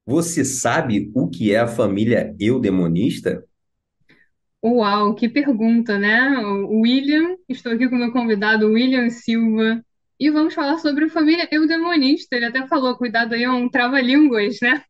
Você sabe o que é a família eudemonista? Uau, que pergunta, né? O William, estou aqui com o meu convidado, William Silva, e vamos falar sobre a família eudemonista. Ele até falou, cuidado aí, é um trava-línguas, né?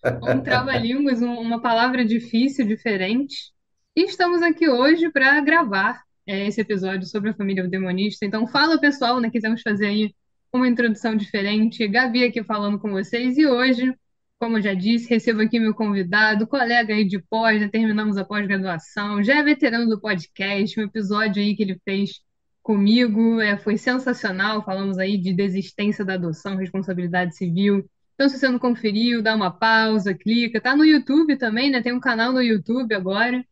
Um trava-línguas, uma palavra difícil, diferente. E estamos aqui hoje para gravar esse episódio sobre a família eudemonista. Então, fala pessoal, né? Quisemos fazer aí uma introdução diferente. Gabi aqui falando com vocês. E hoje, como eu já disse, recebo aqui meu convidado, colega aí de pós, já terminamos a pós-graduação, já é veterano do podcast. Um episódio aí que ele fez comigo foi sensacional. Falamos aí de desistência da adoção, responsabilidade civil. Então, se você não conferiu, dá uma pausa, clica. Tá no YouTube também, né? Tem um canal no YouTube agora.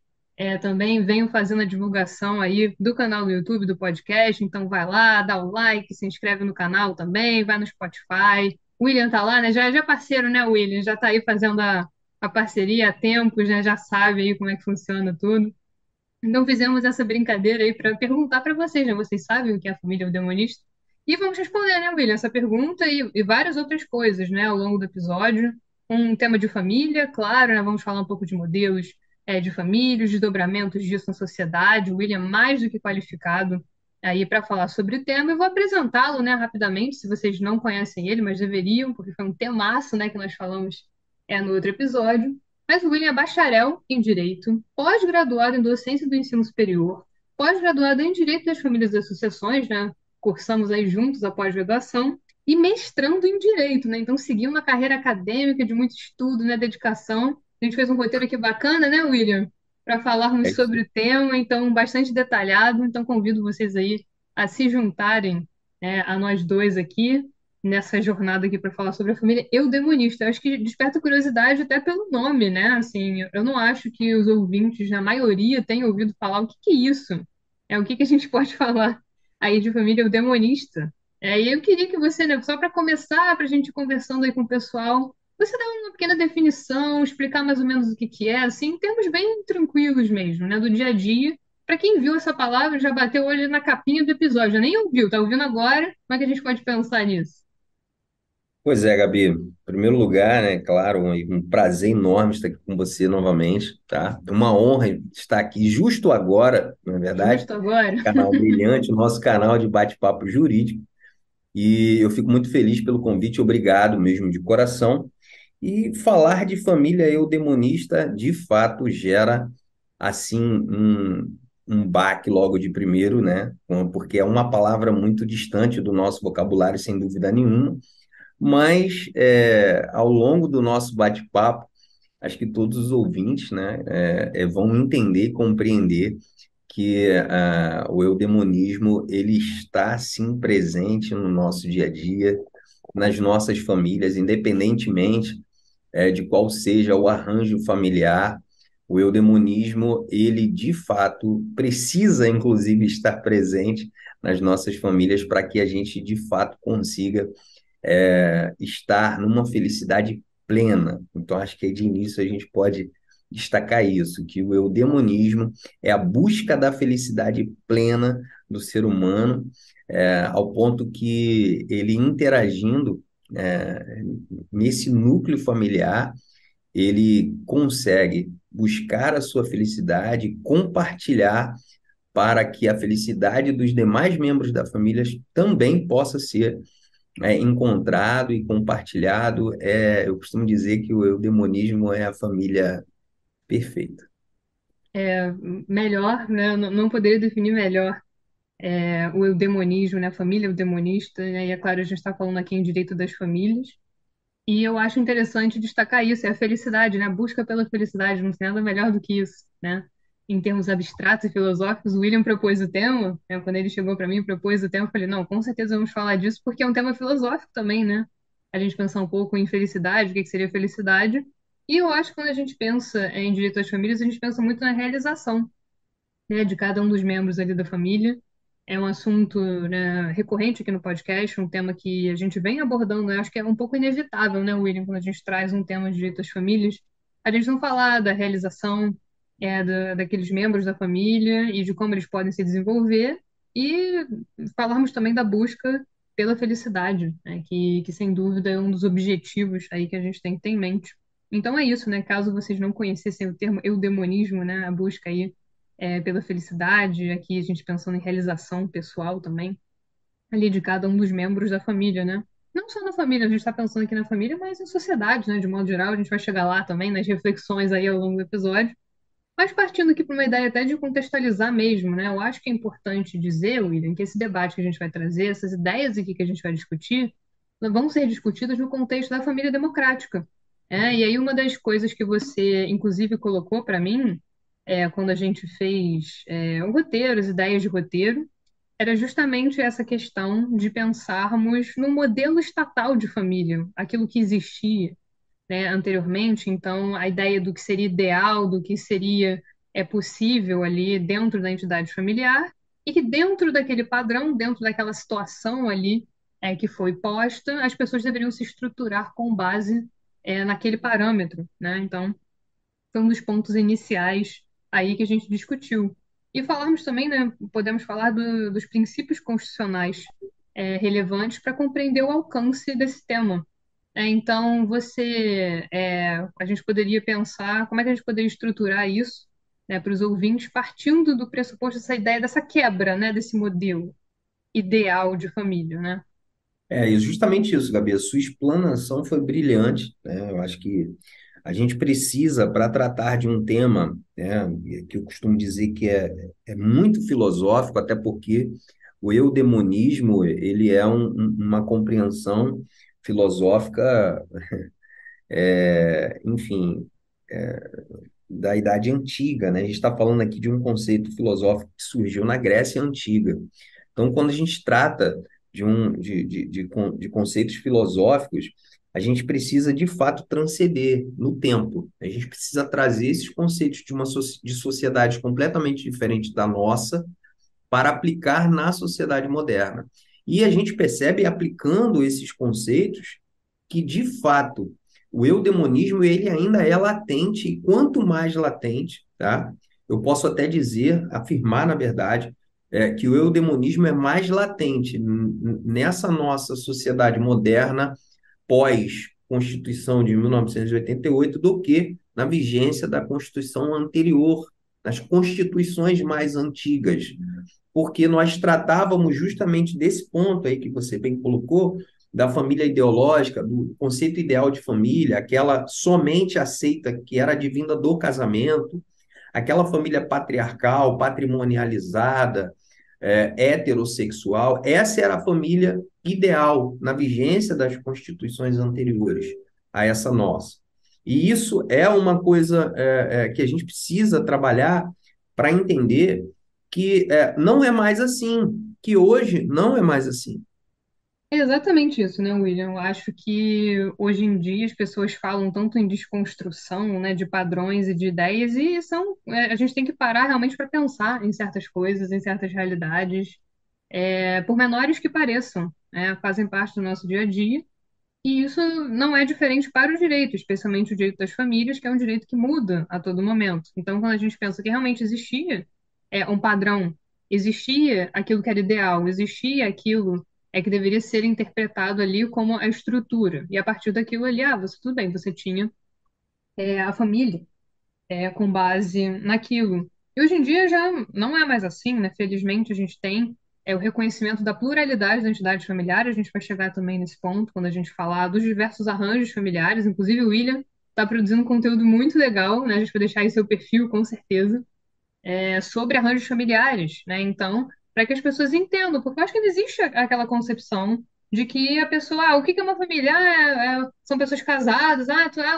Também venho fazendo a divulgação aí do canal do YouTube, do podcast. Então, vai lá, dá o like, se inscreve no canal também, vai no Spotify. O William tá lá, né? Já é parceiro, né, William? Já tá aí fazendo a parceria há tempos, né? Já sabe aí como é que funciona tudo. Então fizemos essa brincadeira aí para perguntar para vocês, né? Vocês sabem o que é a família demonista? E vamos responder, né, William, essa pergunta e várias outras coisas, né, ao longo do episódio. Um tema de família, claro, né? Vamos falar um pouco de modelos de família, os desdobramentos disso na sociedade. O William é mais do que qualificado aí para falar sobre o tema. Eu vou apresentá-lo, né, rapidamente, se vocês não conhecem ele, mas deveriam, porque foi um temaço, né, que nós falamos no outro episódio. Mas o William é bacharel em Direito, pós-graduado em Docência do Ensino Superior, pós-graduado em Direito das Famílias e Associações, né? Cursamos aí juntos a pós-graduação, e mestrando em Direito, né? Então, seguiu uma carreira acadêmica de muito estudo, né? Dedicação. A gente fez um roteiro aqui bacana, né, William? Para É falarmos isso. sobre o tema, então, bastante detalhado. Então, convido vocês aí a se juntarem, a nós dois aqui nessa jornada aqui para falar sobre a família eudemonista. Eu acho que desperta curiosidade até pelo nome, né? Assim, eu não acho que os ouvintes, na maioria, tenham ouvido falar o que que é isso. O que que a gente pode falar aí de família eudemonista. E eu queria que você, né, só para começar, para a gente ir conversando aí com o pessoal, você dá uma pequena definição, explicar mais ou menos o que que é, assim, em termos bem tranquilos mesmo, né, do dia a dia. Para quem viu essa palavra, já bateu o olho na capinha do episódio, já nem ouviu, tá ouvindo agora? Como é que a gente pode pensar nisso? Pois é, Gabi. Em primeiro lugar, né, claro, um prazer enorme estar aqui com você novamente, tá? Uma honra estar aqui justo agora, na verdade, Justo agora. canal brilhante, o nosso canal de bate-papo jurídico. E eu fico muito feliz pelo convite, obrigado mesmo de coração. E falar de família eudemonista, de fato, gera, assim, um baque logo de primeiro, né? Porque é uma palavra muito distante do nosso vocabulário, sem dúvida nenhuma. Mas, ao longo do nosso bate-papo, acho que todos os ouvintes, né, vão entender e compreender que o eudemonismo ele está sim presente no nosso dia a dia, nas nossas famílias, independentemente de qual seja o arranjo familiar. O eudemonismo, ele de fato precisa, inclusive, estar presente nas nossas famílias para que a gente de fato consiga estar numa felicidade plena. Então, acho que de início a gente pode destacar isso, que o eudemonismo é a busca da felicidade plena do ser humano, ao ponto que ele interagindo é, nesse núcleo familiar, ele consegue buscar a sua felicidade, compartilhar para que a felicidade dos demais membros da família também possa ser encontrado e compartilhado. Eu costumo dizer que o eudemonismo é a família perfeita. É, melhor, né? Não poderia definir melhor o eudemonismo, né? A família eudemonista, né? E é claro, a gente está falando aqui em direito das famílias. E eu acho interessante destacar isso, é a felicidade, né? A busca pela felicidade, não tem nada melhor do que isso, né? Em termos abstratos e filosóficos, o William propôs o tema, né? Quando ele chegou para mim e propôs o tema, eu falei, não, com certeza vamos falar disso, porque é um tema filosófico também, né? A gente pensar um pouco em felicidade, o que que seria felicidade. E eu acho que quando a gente pensa em direito às famílias, a gente pensa muito na realização, né, de cada um dos membros ali da família. É um assunto, né, recorrente aqui no podcast, um tema que a gente vem abordando, eu acho que é um pouco inevitável, né, William, quando a gente traz um tema de direito às famílias, a gente não falar da realização daqueles membros da família e de como eles podem se desenvolver, e falarmos também da busca pela felicidade, né? Que sem dúvida é um dos objetivos aí que a gente tem que ter em mente. Então é isso, né? Caso vocês não conhecessem o termo eudemonismo, né? A busca aí pela felicidade, aqui a gente pensando em realização pessoal também, ali de cada um dos membros da família, né? Não só na família, a gente está pensando aqui na família, mas em sociedade, né? De modo geral, a gente vai chegar lá também nas reflexões aí ao longo do episódio. Mas partindo aqui para uma ideia até de contextualizar mesmo, né? Eu acho que é importante dizer, William, que esse debate que a gente vai trazer, essas ideias aqui que a gente vai discutir, vão ser discutidas no contexto da família democrática. E aí uma das coisas que você, inclusive, colocou para mim, quando a gente fez o roteiro, as ideias de roteiro, era justamente essa questão de pensarmos no modelo estatal de família, aquilo que existia, né, anteriormente. Então, a ideia do que seria ideal, do que seria possível ali dentro da entidade familiar, e que dentro daquele padrão, dentro daquela situação ali que foi posta, as pessoas deveriam se estruturar com base naquele parâmetro, né? Então, foi um dos pontos iniciais aí que a gente discutiu. E falarmos também, né, podemos falar dos princípios constitucionais relevantes para compreender o alcance desse tema. Então, a gente poderia pensar como é que a gente poderia estruturar isso, né, para os ouvintes, partindo do pressuposto dessa ideia dessa quebra, né, desse modelo ideal de família, né? E justamente isso, Gabi. A sua explanação foi brilhante, né? Eu acho que a gente precisa, para tratar de um tema, né, que eu costumo dizer que é muito filosófico, até porque o eudemonismo, ele é uma compreensão filosófica, enfim, da Idade Antiga, né? A gente está falando aqui de um conceito filosófico que surgiu na Grécia Antiga. Então, quando a gente trata de conceitos filosóficos, a gente precisa, de fato, transcender no tempo. A gente precisa trazer esses conceitos de sociedade completamente diferente da nossa para aplicar na sociedade moderna. E a gente percebe, aplicando esses conceitos, que, de fato, o eudemonismo ele ainda é latente, e quanto mais latente, tá? Eu posso até dizer, afirmar, na verdade, que o eudemonismo é mais latente nessa nossa sociedade moderna pós-Constituição de 1988 do que na vigência da Constituição anterior, nas constituições mais antigas, porque nós tratávamos justamente desse ponto aí que você bem colocou, da família ideológica, do conceito ideal de família, aquela somente aceita que era advinda do casamento, aquela família patriarcal, patrimonializada, heterossexual, essa era a família ideal na vigência das constituições anteriores a essa nossa. E isso é uma coisa que a gente precisa trabalhar para entender que não é mais assim, que hoje não é mais assim. É exatamente isso, né, William? Eu acho que hoje em dia as pessoas falam tanto em desconstrução, né, de padrões e de ideias, e a gente tem que parar realmente para pensar em certas coisas, em certas realidades, por menores que pareçam, né, fazem parte do nosso dia a dia. E isso não é diferente para o direito, especialmente o direito das famílias, que é um direito que muda a todo momento. Então, quando a gente pensa que realmente existia um padrão, existia aquilo que era ideal, existia aquilo que deveria ser interpretado ali como a estrutura. E a partir daquilo ali, tudo bem, você tinha a família com base naquilo. E hoje em dia já não é mais assim, né? Felizmente a gente tem o reconhecimento da pluralidade da entidade familiar. A gente vai chegar também nesse ponto quando a gente falar dos diversos arranjos familiares. Inclusive o William está produzindo um conteúdo muito legal, né? A gente vai deixar aí seu perfil, com certeza, sobre arranjos familiares, né? Então, para que as pessoas entendam, porque eu acho que não existe aquela concepção de que a pessoa, o que que é uma família? São pessoas casadas,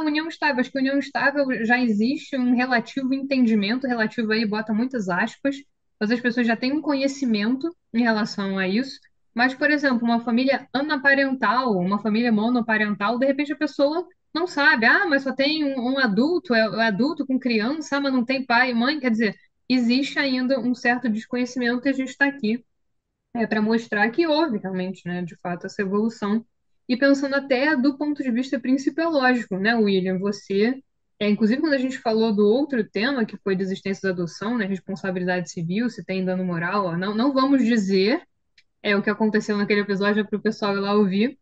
união estável. Acho que união estável já existe um relativo entendimento, relativo aí, bota muitas aspas, mas as pessoas já têm um conhecimento em relação a isso. Mas, por exemplo, uma família anaparental, uma família monoparental, de repente a pessoa não sabe, mas só tem um adulto, é adulto com criança, mas não tem pai e mãe, quer dizer, existe ainda um certo desconhecimento e a gente está aqui para mostrar que houve realmente, né, de fato, essa evolução. E pensando até do ponto de vista principiológico, né, William? Você, inclusive quando a gente falou do outro tema, que foi desistência da adoção, né, responsabilidade civil, se tem dano moral, não vamos dizer o que aconteceu naquele episódio, é para o pessoal ir lá ouvir.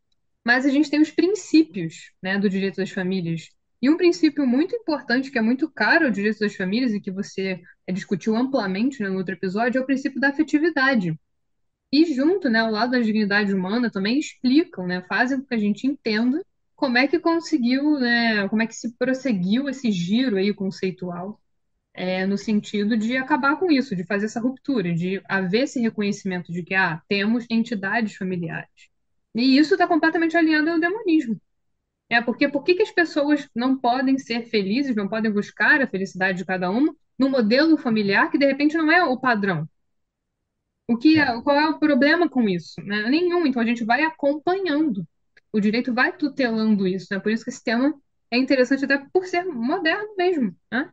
Mas a gente tem os princípios, né, do direito das famílias. E um princípio muito importante, que é muito caro ao direito das famílias e que você discutiu amplamente, né, no outro episódio, é o princípio da afetividade. E junto, né, ao lado da dignidade humana, também explicam, né, fazem com que a gente entenda como é que conseguiu, né, como é que se prosseguiu esse giro aí conceitual, no sentido de acabar com isso, de fazer essa ruptura, de haver esse reconhecimento de que, temos entidades familiares. E isso está completamente alinhado ao demonismo. Porque por que que as pessoas não podem ser felizes, não podem buscar a felicidade de cada uma no modelo familiar que de repente não é o padrão? É. Qual é o problema com isso? Né? Nenhum. Então a gente vai acompanhando. O direito vai tutelando isso, né? Por isso que esse tema é interessante até por ser moderno mesmo, né?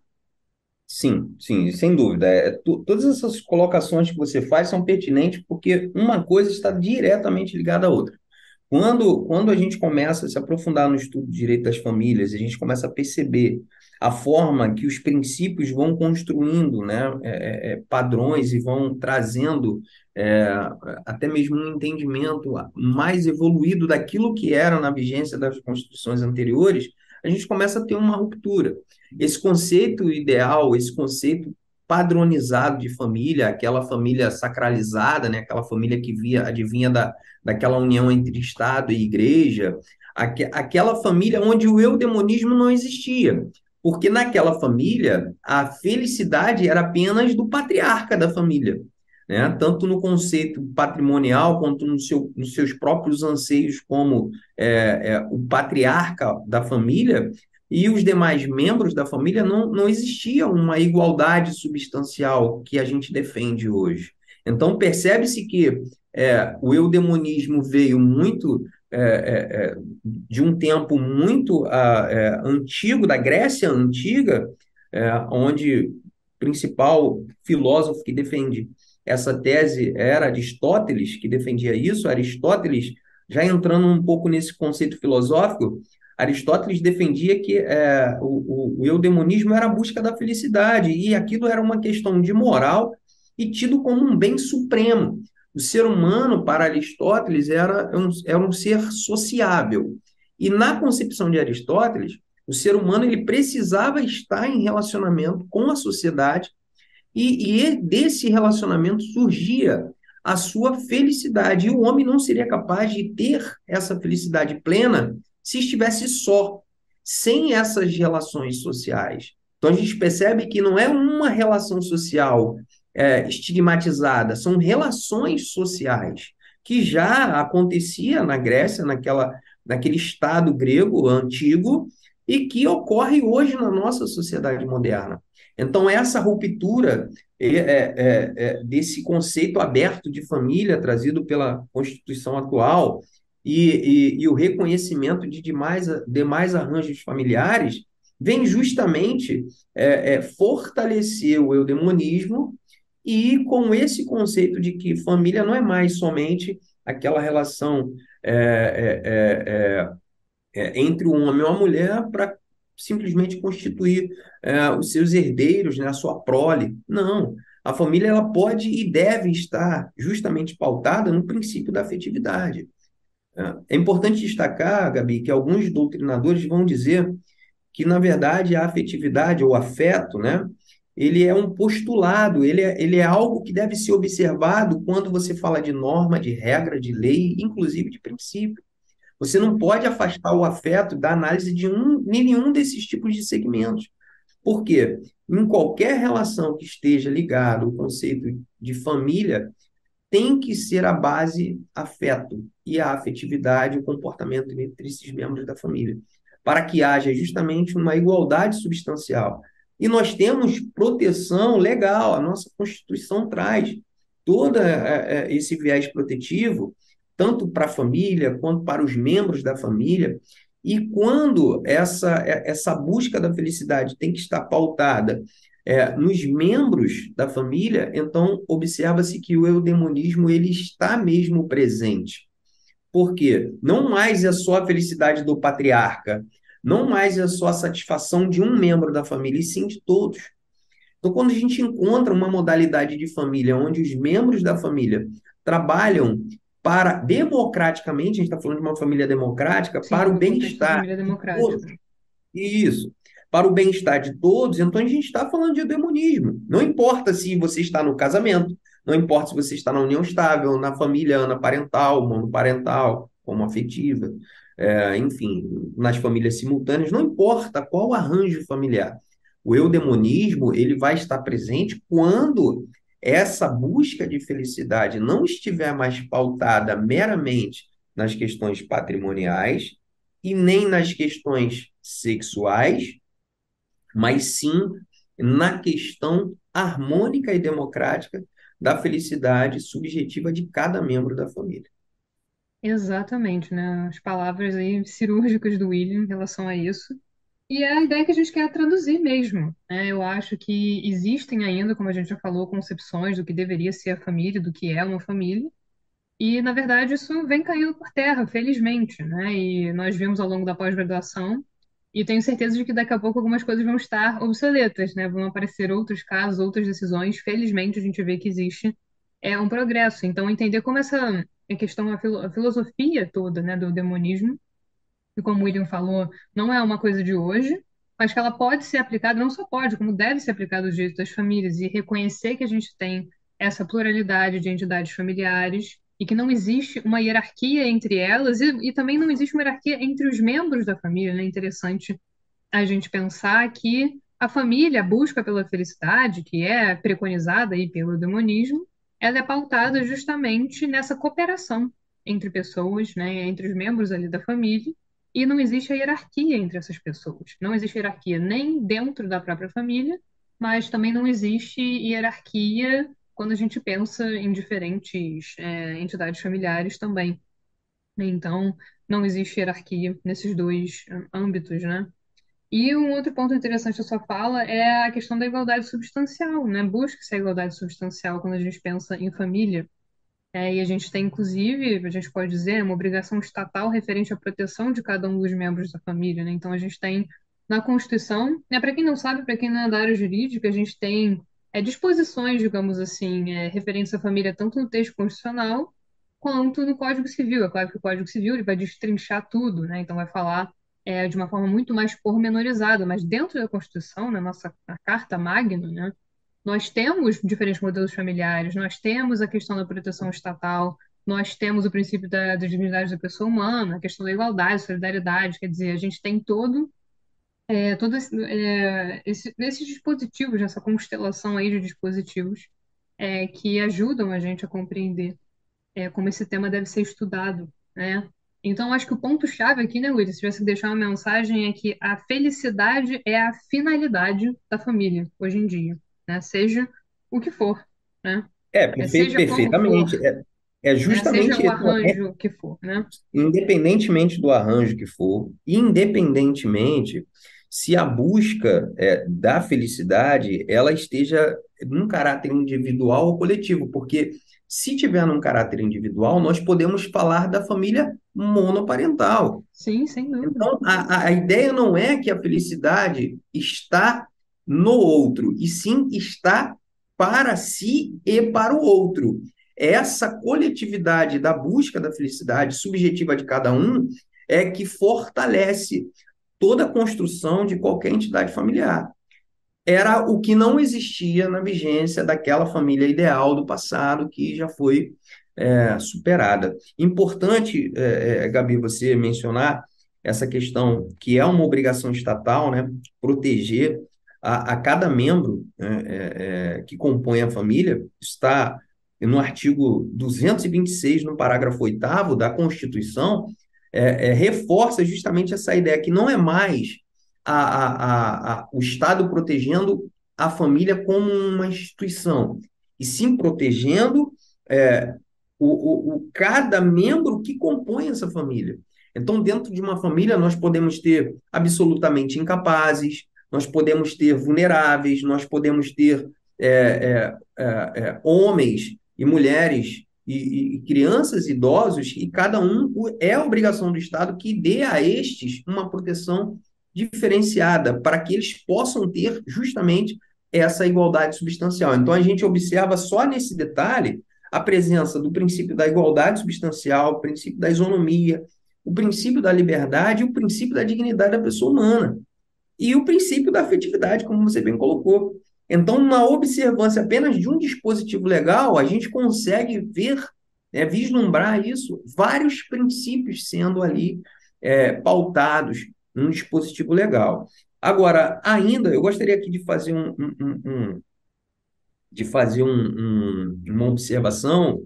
Sim, sim, sem dúvida. Todas essas colocações que você faz são pertinentes porque uma coisa está diretamente ligada à outra. Quando a gente começa a se aprofundar no estudo do direito das famílias, a gente começa a perceber a forma que os princípios vão construindo, né, padrões e vão trazendo é, até mesmo um entendimento mais evoluído daquilo que era na vigência das constituições anteriores, a gente começa a ter uma ruptura. Esse conceito ideal, esse conceito padronizado de família, aquela família sacralizada, né, aquela família que advinha daquela união entre Estado e Igreja, aquela família onde o eudemonismo não existia. Porque naquela família, a felicidade era apenas do patriarca da família, né? Tanto no conceito patrimonial, quanto nos seus próprios anseios como o patriarca da família, e os demais membros da família não existia uma igualdade substancial que a gente defende hoje. Então, percebe-se que o eudemonismo veio muito de um tempo muito antigo, da Grécia Antiga, onde o principal filósofo que defende essa tese era Aristóteles, que defendia isso. Aristóteles, já entrando um pouco nesse conceito filosófico, Aristóteles defendia que o eudemonismo era a busca da felicidade, e aquilo era uma questão de moral e tido como um bem supremo. O ser humano, para Aristóteles, era um ser sociável. E na concepção de Aristóteles, o ser humano ele precisava estar em relacionamento com a sociedade e desse relacionamento surgia a sua felicidade. E o homem não seria capaz de ter essa felicidade plena se estivesse só, sem essas relações sociais. Então a gente percebe que não é uma relação social estigmatizada, são relações sociais que já acontecia na Grécia, naquele Estado grego antigo, e que ocorre hoje na nossa sociedade moderna. Então, essa ruptura desse conceito aberto de família trazido pela Constituição atual e o reconhecimento de demais arranjos familiares vem justamente fortalecer o eudemonismo e com esse conceito de que família não é mais somente aquela relação entre o homem e a mulher para simplesmente constituir os seus herdeiros, né, a sua prole. Não. A família ela pode e deve estar justamente pautada no princípio da afetividade. É importante destacar, Gabi, que alguns doutrinadores vão dizer que, na verdade, a afetividade ou afeto, né, ele é um postulado, ele é algo que deve ser observado quando você fala de norma, de regra, de lei, inclusive de princípio. Você não pode afastar o afeto da análise de nenhum desses tipos de segmentos. Por quê? Em qualquer relação que esteja ligado ao conceito de família, tem que ser a base afeto e a afetividade, o comportamento entre esses membros da família, para que haja justamente uma igualdade substancial. E nós temos proteção legal, a nossa Constituição traz todo esse viés protetivo, tanto para a família quanto para os membros da família. E quando essa busca da felicidade tem que estar pautada nos membros da família, então observa-se que o eudemonismo ele está mesmo presente. Por quê? Não mais é só a felicidade do patriarca, não mais é só a satisfação de um membro da família, e sim de todos. Então, quando a gente encontra uma modalidade de família onde os membros da família trabalham para, democraticamente, a gente está falando de uma família democrática, para Sim, o no contexto da bem-estar família de todos. democrática. Isso. Para o bem-estar de todos, então a gente está falando de demonismo. Não importa se você está no casamento, não importa se você está na união estável, na família anaparental, monoparental, homoafetiva, enfim, nas famílias simultâneas, não importa qual arranjo familiar. O eudemonismo, ele vai estar presente quando essa busca de felicidade não estiver mais pautada meramente nas questões patrimoniais, e nem nas questões sexuais, mas sim na questão harmônica e democrática da felicidade subjetiva de cada membro da família. Exatamente, né? As palavras aí cirúrgicas do William em relação a isso. E é a ideia que a gente quer traduzir mesmo, né? Eu acho que existem ainda, como a gente já falou, concepções do que deveria ser a família, do que é uma família. E, na verdade, isso vem caindo por terra, felizmente, né? E nós vimos ao longo da pós-graduação, e tenho certeza de que daqui a pouco algumas coisas vão estar obsoletas, né? Vão aparecer outros casos, outras decisões. Felizmente, a gente vê que existe um progresso. Então, entender como essa a questão, a filosofia toda, né, do demonismo, e como o William falou, não é uma coisa de hoje, mas que ela pode ser aplicada, não só pode, como deve ser aplicada ao direito das famílias, e reconhecer que a gente tem essa pluralidade de entidades familiares e que não existe uma hierarquia entre elas e também não existe uma hierarquia entre os membros da família, né? É interessante a gente pensar que a família, a busca pela felicidade, que é preconizada aí pelo demonismo, ela é pautada justamente nessa cooperação entre pessoas, né, entre os membros ali da família, e não existe a hierarquia entre essas pessoas. Não existe hierarquia nem dentro da própria família, mas também não existe hierarquia quando a gente pensa em diferentes entidades familiares também. Então, não existe hierarquia nesses dois âmbitos, né? E um outro ponto interessante da sua fala é a questão da igualdade substancial, né? Busca-se a igualdade substancial quando a gente pensa em família. E a gente tem, inclusive, a gente pode dizer, uma obrigação estatal referente à proteção de cada um dos membros da família, né? Então, a gente tem na Constituição, né, para quem não sabe, para quem não é da área jurídica, a gente tem disposições, digamos assim, referentes à família, tanto no texto constitucional quanto no Código Civil. É claro que o Código Civil ele vai destrinchar tudo, né? Então, vai falar de uma forma muito mais pormenorizada, mas dentro da Constituição, na nossa na Carta Magna, né? Nós temos diferentes modelos familiares, nós temos a questão da proteção estatal, nós temos o princípio da dignidade da pessoa humana, a questão da igualdade, solidariedade, quer dizer, a gente tem todo esses dispositivos, essa constelação aí de dispositivos que ajudam a gente a compreender como esse tema deve ser estudado, né? Então, acho que o ponto-chave aqui, né, Luiz, se tivesse que deixar uma mensagem é que a felicidade é a finalidade da família, hoje em dia, né? Seja o que for, né? Seja como for, Perfeitamente. É seja justamente o isso. arranjo que for, né? Independentemente do arranjo que for, independentemente se a busca da felicidade ela esteja num caráter individual ou coletivo, porque se tiver num caráter individual, nós podemos falar da família monoparental. Sim, sem dúvida. Então, a ideia não é que a felicidade está no outro, e sim está para si e para o outro. Essa coletividade da busca da felicidade subjetiva de cada um é que fortalece toda a construção de qualquer entidade familiar. Era o que não existia na vigência daquela família ideal do passado que já foi superada. Importante, Gabi, você mencionar essa questão que é uma obrigação estatal, né, proteger a cada membro que compõe a família, está no artigo 226, no parágrafo 8º da Constituição, reforça justamente essa ideia que não é mais o Estado protegendo a família como uma instituição, e sim protegendo é, cada membro que compõe essa família. Então, dentro de uma família, nós podemos ter absolutamente incapazes, nós podemos ter vulneráveis, nós podemos ter homens e mulheres e crianças e idosos, e cada um é a obrigação do Estado que dê a estes uma proteção diferenciada para que eles possam ter justamente essa igualdade substancial. Então, a gente observa só nesse detalhe a presença do princípio da igualdade substancial, o princípio da isonomia, o princípio da liberdade e o princípio da dignidade da pessoa humana. E o princípio da afetividade, como você bem colocou. Então, na observância apenas de um dispositivo legal, a gente consegue ver, né, vislumbrar isso, vários princípios sendo ali pautados num dispositivo legal. Agora, ainda, eu gostaria aqui de fazer uma observação,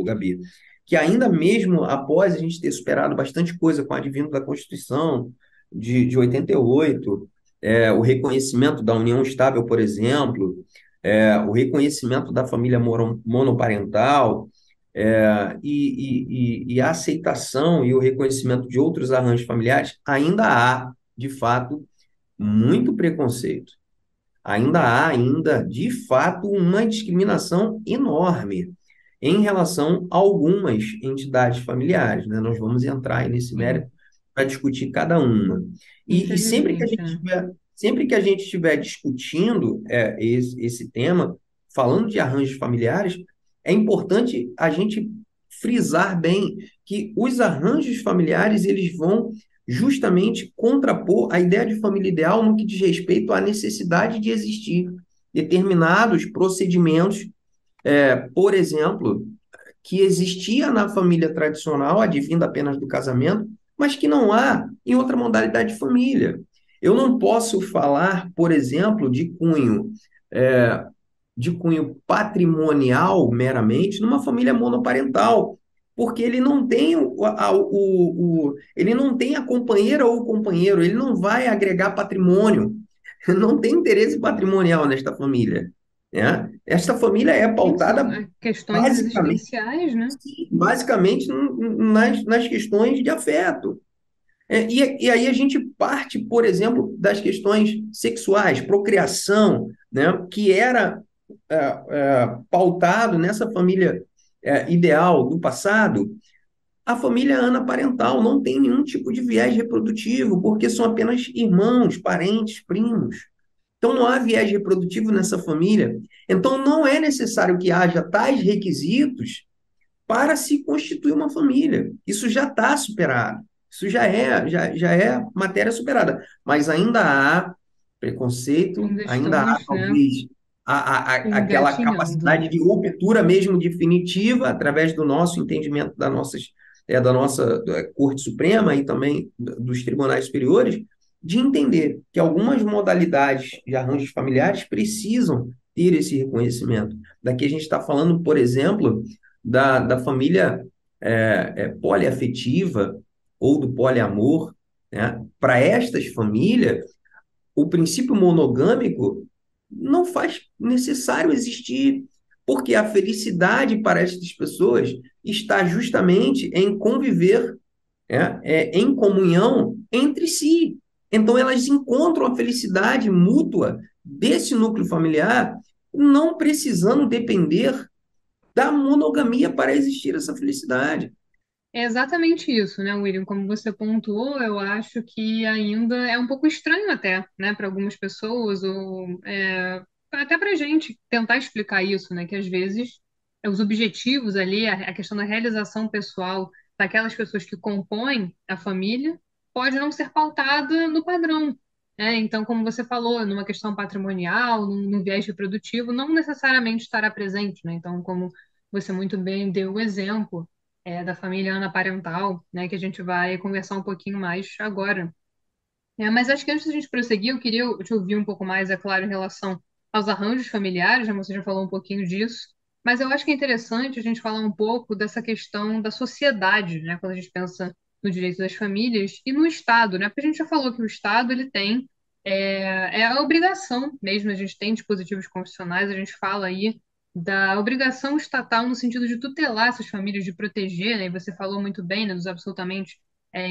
Gabi, que ainda mesmo após a gente ter superado bastante coisa com o advento da Constituição de 88, o reconhecimento da união estável, por exemplo, o reconhecimento da família monoparental, e a aceitação e o reconhecimento de outros arranjos familiares, ainda há, de fato, muito preconceito. De fato, uma discriminação enorme em relação a algumas entidades familiares, né? Nós vamos entrar aí nesse Sim, mérito para discutir cada uma. E infelizmente, né? sempre que a gente estiver discutindo esse tema, falando de arranjos familiares, é importante a gente frisar bem que os arranjos familiares eles vão justamente contrapor a ideia de família ideal no que diz respeito à necessidade de existir determinados procedimentos, por exemplo, que existia na família tradicional, advindo apenas do casamento, mas que não há em outra modalidade de família. Eu não posso falar, por exemplo, é, de cunho patrimonial meramente numa família monoparental, porque ele não tem ele não tem a companheira ou o companheiro, ele não vai agregar patrimônio, não tem interesse patrimonial nesta família, né? Esta família é Sim, são pautada questões basicamente, existenciais, né? basicamente nas questões de afeto. E aí a gente parte, por exemplo, das questões sexuais, procriação, né, que era pautado nessa família ideal do passado. A família anaparental não tem nenhum tipo de viés reprodutivo, porque são apenas irmãos, parentes, primos. Então não há viés reprodutivo nessa família. Então não é necessário que haja tais requisitos para se constituir uma família. Isso já está superado. Isso já é matéria superada. Mas ainda há preconceito, Ainda ainda há estamos, né, talvez aquela engatinhando. capacidade de ruptura mesmo definitiva através do nosso entendimento da nossa Corte Suprema e também dos tribunais superiores, de entender que algumas modalidades de arranjos familiares precisam ter esse reconhecimento. Daqui a gente está falando, por exemplo, da família poliafetiva ou do poliamor, né? Para estas famílias, o princípio monogâmico não faz necessário existir, porque a felicidade para estas pessoas está justamente em conviver, em comunhão entre si. Então, elas encontram a felicidade mútua desse núcleo familiar, não precisando depender da monogamia para existir essa felicidade. É exatamente isso, né, William? Como você pontuou, eu acho que ainda é um pouco estranho até, né, para algumas pessoas, ou até para a gente tentar explicar isso, né, que às vezes os objetivos ali, a questão da realização pessoal daquelas pessoas que compõem a família, pode não ser pautada no padrão, né? Então, como você falou, numa questão patrimonial, num viés reprodutivo, não necessariamente estará presente, né? Então, como você muito bem deu o exemplo da família anaparental, né, que a gente vai conversar um pouquinho mais agora. Mas acho que antes da gente prosseguir, eu queria te ouvir um pouco mais, é claro, em relação aos arranjos familiares, né, você já falou um pouquinho disso, mas eu acho que é interessante a gente falar um pouco dessa questão da sociedade, né, quando a gente pensa no direito das famílias e no Estado, né, porque a gente já falou que o Estado ele tem a obrigação mesmo, a gente tem dispositivos constitucionais, a gente fala aí da obrigação estatal no sentido de tutelar essas famílias, de proteger, né? E você falou muito bem, né, dos absolutamente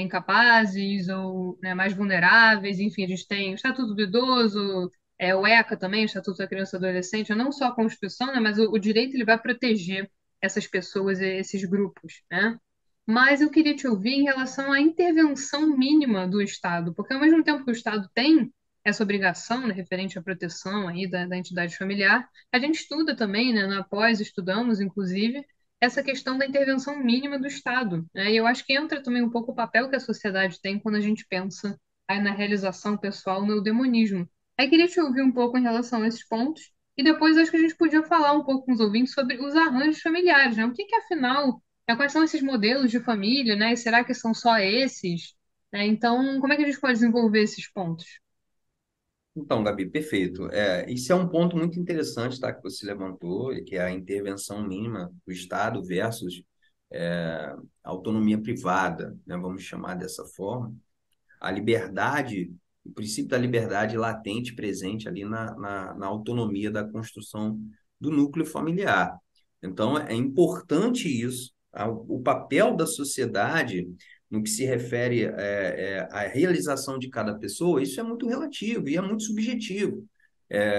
incapazes ou né, mais vulneráveis, enfim, a gente tem o Estatuto do Idoso, o ECA também, o Estatuto da Criança e do Adolescente, não só a Constituição, né, mas o direito ele vai proteger essas pessoas, esses grupos, né? Mas eu queria te ouvir em relação à intervenção mínima do Estado, porque ao mesmo tempo que o Estado tem essa obrigação, né, referente à proteção aí da entidade familiar, a gente estuda também, né, na pós estudamos, inclusive, essa questão da intervenção mínima do Estado, né? E eu acho que entra também um pouco o papel que a sociedade tem quando a gente pensa aí na realização pessoal, no eudemonismo. Aí queria te ouvir um pouco em relação a esses pontos, e depois acho que a gente podia falar um pouco com os ouvintes sobre os arranjos familiares, né? O que que afinal, quais são esses modelos de família, né? E será que são só esses? Né? Então, como é que a gente pode desenvolver esses pontos? Então, Gabi, perfeito. Isso é um ponto muito interessante, tá, que você levantou, que é a intervenção mínima do Estado versus a autonomia privada, né, vamos chamar dessa forma. A liberdade, o princípio da liberdade latente presente ali na autonomia da construção do núcleo familiar. Então, é importante isso, o papel da sociedade no que se refere à realização de cada pessoa, isso é muito relativo e é muito subjetivo.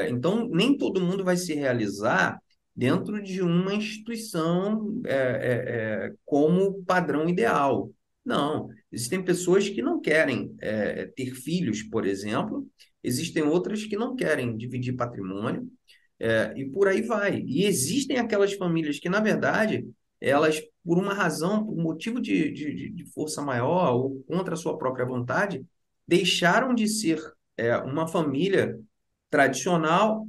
Então, nem todo mundo vai se realizar dentro de uma instituição como padrão ideal. Não, existem pessoas que não querem ter filhos, por exemplo, existem outras que não querem dividir patrimônio, e por aí vai. E existem aquelas famílias que, na verdade, elas, por uma razão, por motivo de força maior ou contra a sua própria vontade, deixaram de ser uma família tradicional,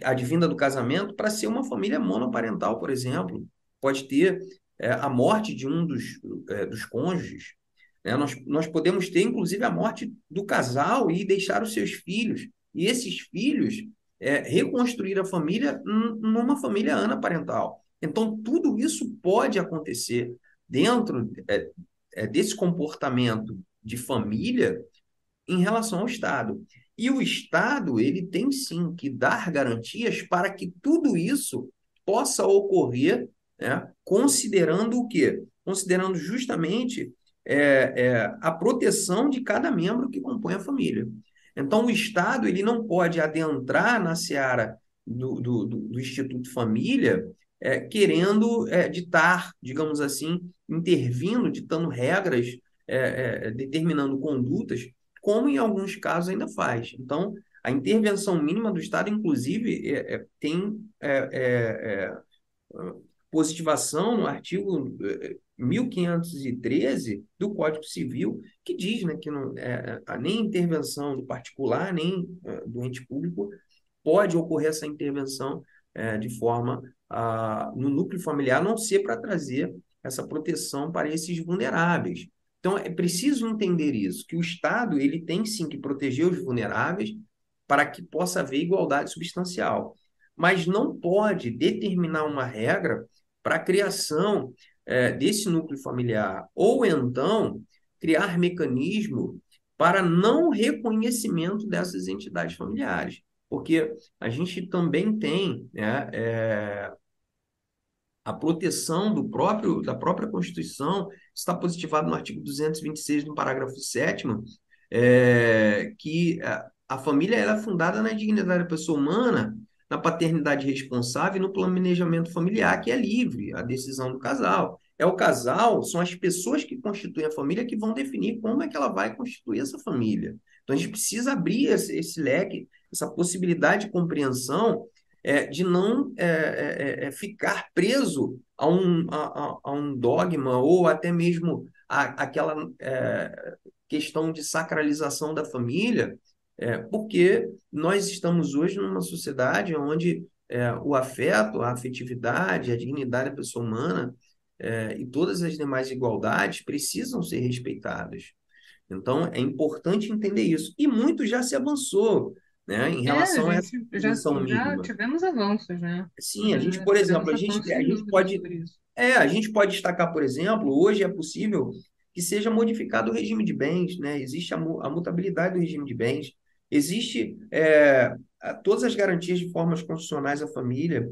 advinda do casamento, para ser uma família monoparental, por exemplo. Pode ter a morte de um dos cônjuges. Né? Nós podemos ter, inclusive, a morte do casal e deixar os seus filhos. E esses filhos reconstruir a família numa família anaparental. Então, tudo isso pode acontecer dentro desse comportamento de família em relação ao Estado. E o Estado, ele tem sim que dar garantias para que tudo isso possa ocorrer, né, considerando o quê? Considerando justamente a proteção de cada membro que compõe a família. Então, o Estado ele não pode adentrar na seara do Instituto Família querendo ditar, digamos assim, intervindo, ditando regras, determinando condutas como em alguns casos ainda faz. Então, a intervenção mínima do Estado, inclusive, tem positivação no artigo 1513 do Código Civil, que diz, né, que não, nem intervenção do particular, nem do ente público pode ocorrer essa intervenção de forma no núcleo familiar, a não ser para trazer essa proteção para esses vulneráveis. Então, é preciso entender isso, que o Estado ele tem sim que proteger os vulneráveis para que possa haver igualdade substancial, mas não pode determinar uma regra para a criação desse núcleo familiar, ou então criar mecanismo para não reconhecimento dessas entidades familiares. Porque a gente também tem, né, a proteção da própria Constituição, está positivado no artigo 226, no parágrafo 7º, que a família ela é fundada na dignidade da pessoa humana, na paternidade responsável e no planejamento familiar, que é livre, a decisão do casal. É o casal, são as pessoas que constituem a família que vão definir como é que ela vai constituir essa família. Então, a gente precisa abrir esse leque, essa possibilidade de compreensão de não ficar preso a um dogma ou até mesmo aquela questão de sacralização da família, porque nós estamos hoje numa sociedade onde o afeto, a afetividade, a dignidade da pessoa humana e todas as demais igualdades precisam ser respeitadas. Então, é importante entender isso. E muito já se avançou, né, em A relação a essa gente intervenção já mínima. tivemos avanços, né? Sim, a gente, Já por exemplo, tivemos a avanços gente, a sem gente dúvida pode, sobre isso. a gente pode destacar, por exemplo, hoje é possível que seja modificado o regime de bens, né? Existe a mutabilidade do regime de bens, existe todas as garantias de formas constitucionais à família,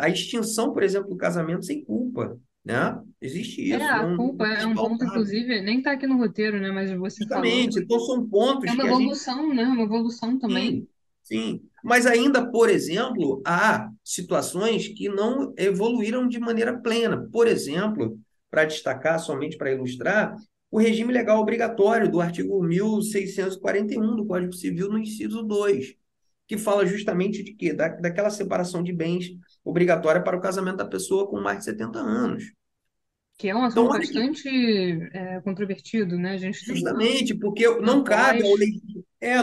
a extinção, por exemplo, do casamento sem culpa, né? Existe isso, A não culpa é é um ponto, pautado. inclusive, nem tá aqui no roteiro, né? Mas você falou. Justamente, então são É pontos uma que a gente. evolução, né? Uma evolução também. Sim, sim. Mas ainda, por exemplo, há situações que não evoluíram de maneira plena. Por exemplo, para destacar, somente para ilustrar, o regime legal obrigatório do artigo 1641 do Código Civil, no inciso 2. que fala justamente de quê? Daquela separação de bens obrigatória para o casamento da pessoa com mais de 70 anos. Que é um Então, assunto olha que bastante controvertido, né? A gente tem justamente porque uma pós.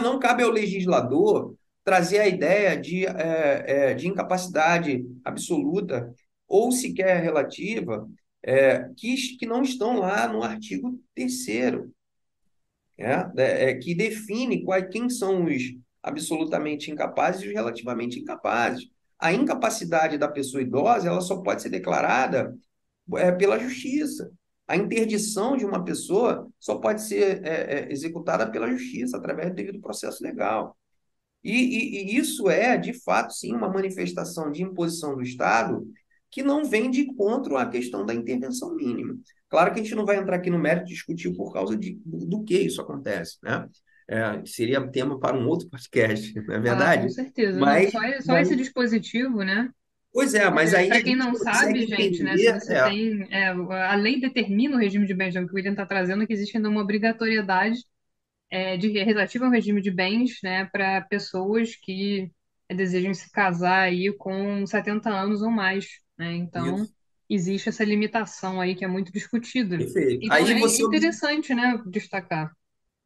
não cabe ao legislador trazer a ideia de incapacidade absoluta ou sequer relativa, que não estão lá no artigo terceiro, que define quem são os absolutamente incapazes e os relativamente incapazes. A incapacidade da pessoa idosa, ela só pode ser declarada pela justiça. A interdição de uma pessoa só pode ser executada pela justiça, através do devido processo legal. E isso é, de fato, sim, uma manifestação de imposição do Estado que não vem de encontro à questão da intervenção mínima. Claro que a gente não vai entrar aqui no mérito de discutir por causa do que isso acontece, né? Seria tema para um outro podcast, não é Ah, com verdade? certeza. Não, Mas, só mas esse dispositivo, né? pois é, mas aí Para a quem gente não sabe, consegue gente, né? Se entender, você tem. A lei determina o regime de bens, né, o que o William está trazendo, que existe ainda uma obrigatoriedade relativa ao regime de bens, né, para pessoas que desejam se casar aí com 70 anos ou mais, né? Então, isso, existe essa limitação aí que é muito discutida. perfeito. Então, é interessante, né, destacar.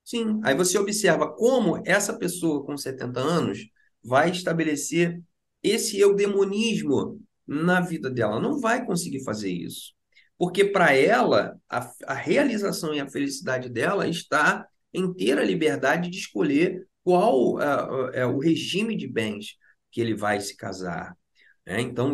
Sim, aí você observa como essa pessoa com 70 anos vai estabelecer esse eudemonismo na vida dela. Não vai conseguir fazer isso. Porque para ela, a realização e a felicidade dela está em ter a liberdade de escolher qual é o regime de bens que ele vai se casar. Então,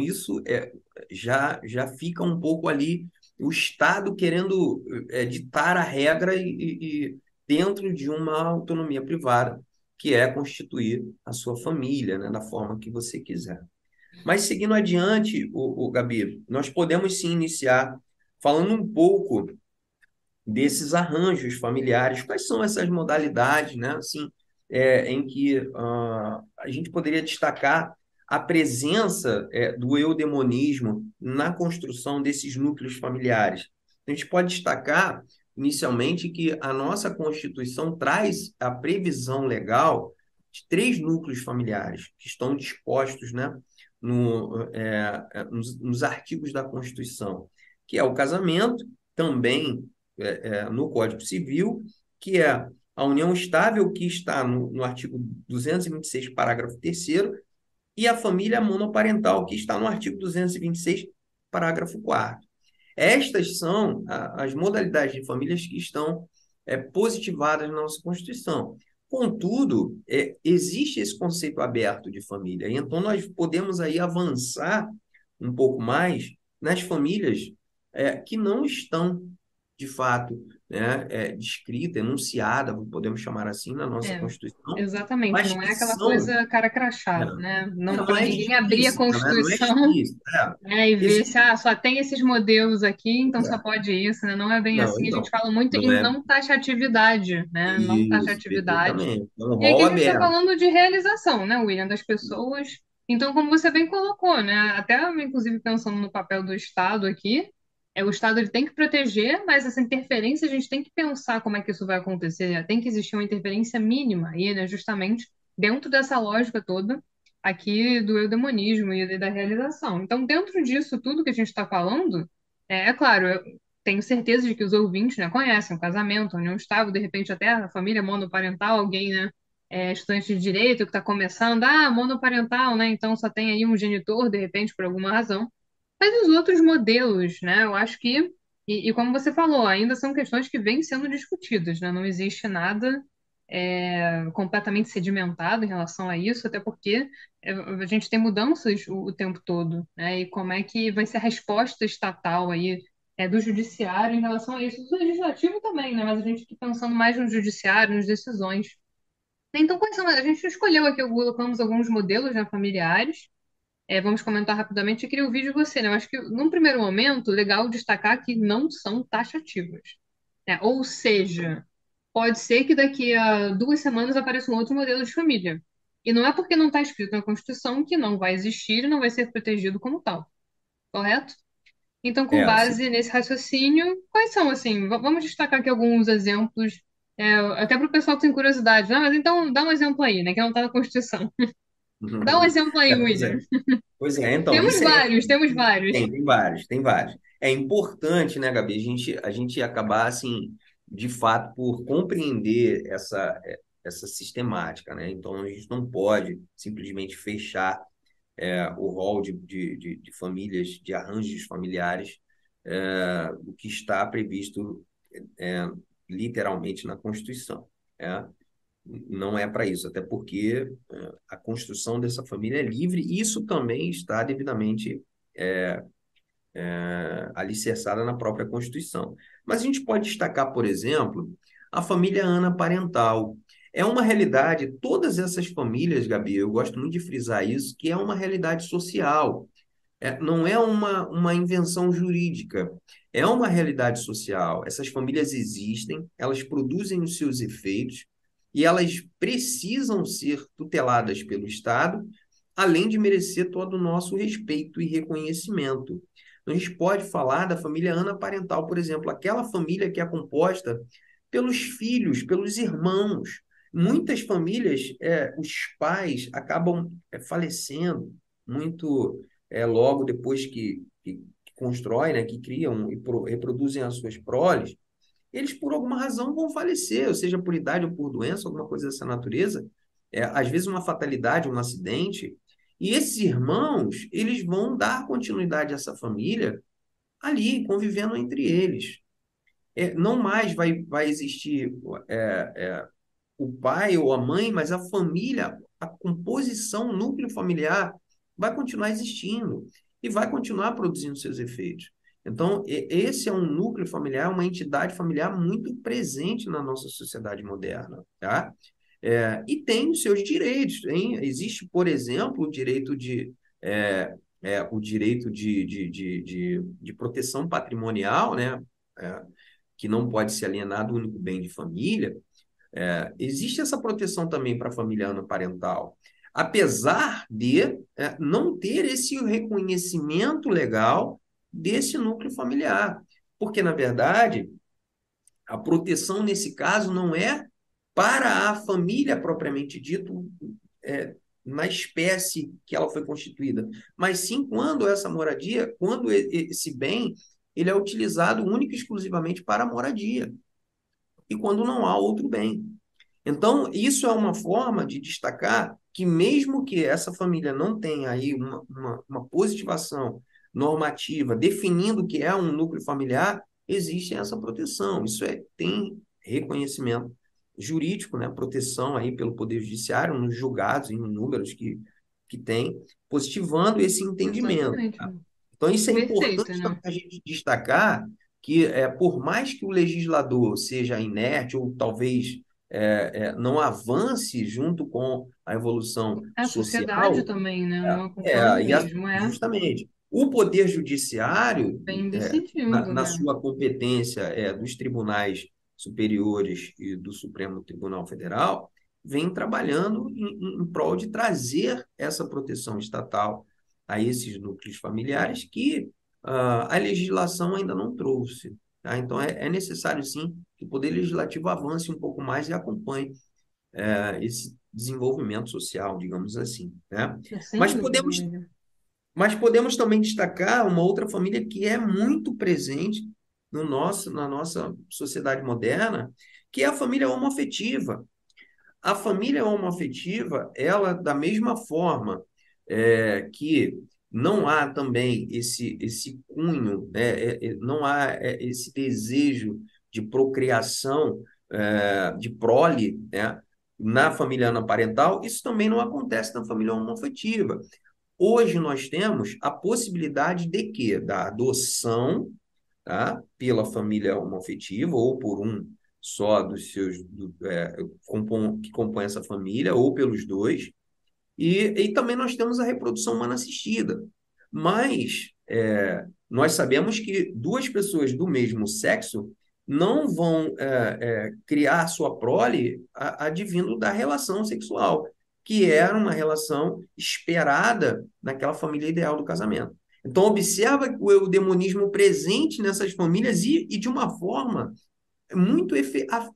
já fica um pouco ali o Estado querendo ditar a regra e dentro de uma autonomia privada, que é constituir a sua família, né, da forma que você quiser. Mas seguindo adiante, o Gabi, nós podemos sim iniciar falando um pouco desses arranjos familiares. Quais são essas modalidades, né? Assim, em que a gente poderia destacar a presença do eudemonismo na construção desses núcleos familiares. A gente pode destacar, inicialmente, que a nossa Constituição traz a previsão legal de três núcleos familiares que estão dispostos, né, nos artigos da Constituição, que é o casamento, também no Código Civil, que é a união estável, que está no artigo 226, parágrafo 3º, e a família monoparental, que está no artigo 226, parágrafo 4º. Estas são as modalidades de famílias que estão positivadas na nossa Constituição. Contudo, existe esse conceito aberto de família, e então nós podemos aí avançar um pouco mais nas famílias que não estão, de fato, né, descrita, enunciada, podemos chamar assim, na nossa É, Constituição, exatamente, mas não é que aquela são, coisa cara né, crachá, né? Não, não para é ninguém abrir a explícita, né, não é Constituição, explícita. e ver se Existe, só tem esses modelos aqui, então só é, pode isso, né? Não é bem não, assim. A gente então, fala muito não em é não taxatividade, né? Não isso, taxatividade. perfeitamente. É um E aqui rol a gente está aberto. falando de realização, né, William, das pessoas. Então, como você bem colocou, né? Até inclusive pensando no papel do Estado aqui, o Estado ele tem que proteger, mas essa interferência a gente tem que pensar como é que isso vai acontecer. Tem que existir uma interferência mínima aí, né? Justamente dentro dessa lógica toda aqui do eudemonismo e da realização. Então, dentro disso tudo que a gente está falando, claro, eu tenho certeza de que os ouvintes, né, conhecem o casamento, a união estável, de repente até a família monoparental, alguém, né, estudante de direito que está começando, monoparental, né, então só tem aí um genitor, de repente, por alguma razão. Mas os outros modelos, né, eu acho que, e como você falou, ainda são questões que vêm sendo discutidas, né, não existe nada completamente sedimentado em relação a isso, até porque a gente tem mudanças o tempo todo, né? E como é que vai ser a resposta estatal aí do judiciário em relação a isso, do legislativo também, né? Mas a gente está pensando mais no judiciário, nas decisões. Então, quais são? A gente escolheu aqui, colocamos alguns modelos, né, familiares. Vamos comentar rapidamente. Eu queria ouvir de você, né? Eu acho que, num primeiro momento, legal destacar que não são taxativas, né? Ou seja, pode ser que daqui a 2 semanas apareça um outro modelo de família. E não é porque não está escrito na Constituição que não vai existir e não vai ser protegido como tal, correto? Então, com Sim. base nesse raciocínio, quais são, assim, vamos destacar aqui alguns exemplos, até para o pessoal que tem curiosidade. Ah, mas então dá um exemplo aí, né, que não está na Constituição. Dá um exemplo aí, Pois William. é. Pois é, então, Temos isso é. vários, temos vários. Tem vários, tem vários. É importante, né, Gabi, a gente acabar, assim, de fato, por compreender essa sistemática, né? Então, a gente não pode simplesmente fechar o rol de famílias, de arranjos familiares, o que está previsto é, literalmente na Constituição. É? Não é para isso, até porque a construção dessa família é livre e isso também está devidamente alicerçada na própria Constituição. Mas a gente pode destacar, por exemplo, a família anaparental. É uma realidade, todas essas famílias, Gabi, eu gosto muito de frisar isso, que é uma realidade social. Não é uma invenção jurídica, é uma realidade social. Essas famílias existem, elas produzem os seus efeitos e elas precisam ser tuteladas pelo Estado, além de merecer todo o nosso respeito e reconhecimento. A gente pode falar da família anaparental, por exemplo, aquela família que é composta pelos filhos, pelos irmãos. Muitas famílias, os pais acabam falecendo muito logo depois que constrói, né, que criam e reproduzem as suas proles, eles por alguma razão vão falecer, ou seja, por idade ou por doença, alguma coisa dessa natureza, às vezes uma fatalidade, um acidente, e esses irmãos, eles vão dar continuidade a essa família ali, convivendo entre eles. Não mais vai existir o pai ou a mãe, mas a família, a composição, o núcleo familiar vai continuar existindo e vai continuar produzindo seus efeitos. Então, esse é um núcleo familiar, uma entidade familiar muito presente na nossa sociedade moderna, tá? E tem os seus direitos. Existe, por exemplo, o direito de proteção patrimonial, né? É, que não pode ser alienado o único bem de família, existe essa proteção também para a família anaparental, apesar de não ter esse reconhecimento legal desse núcleo familiar. Porque, na verdade, a proteção nesse caso não é para a família propriamente dito, é, na espécie que ela foi constituída, mas sim quando essa moradia, quando esse bem, ele é utilizado única e exclusivamente para a moradia, e quando não há outro bem. Então, isso é uma forma de destacar que, mesmo que essa família não tenha aí uma positivação normativa definindo o que é um núcleo familiar, existe essa proteção. Isso tem reconhecimento jurídico, né? Proteção aí pelo Poder Judiciário, nos julgados, em números que tem, positivando esse entendimento. Exatamente. Tá? Então, isso é Perfeito, importante também né? a gente destacar que, por mais que o legislador seja inerte ou talvez não avance junto com a evolução A sociedade social, também, né? Não acompanha mesmo, justamente o poder judiciário, bem na, decidido, na né? sua competência dos tribunais superiores e do Supremo Tribunal Federal, vem trabalhando em prol de trazer essa proteção estatal a esses núcleos familiares que a legislação ainda não trouxe. Tá? Então, é necessário, sim, que o Poder Legislativo avance um pouco mais e acompanhe esse desenvolvimento social, digamos assim. Né? Mas Sem dúvida, podemos, William. mas podemos também destacar uma outra família que é muito presente no na nossa sociedade moderna, que é a família homoafetiva. A família homoafetiva, ela, da mesma forma que não há também esse cunho, né, não há esse desejo de procriação, de prole, né, na família anaparental, isso também não acontece na família homoafetiva. Hoje nós temos a possibilidade de quê? Da adoção, tá? Pela família homoafetiva ou por um só dos seus que compõe essa família ou pelos dois. E também nós temos a reprodução humana assistida. Mas nós sabemos que duas pessoas do mesmo sexo não vão criar sua prole advindo da relação sexual, que era uma relação esperada naquela família ideal do casamento. Então, observa o eudemonismo presente nessas famílias e de uma forma muito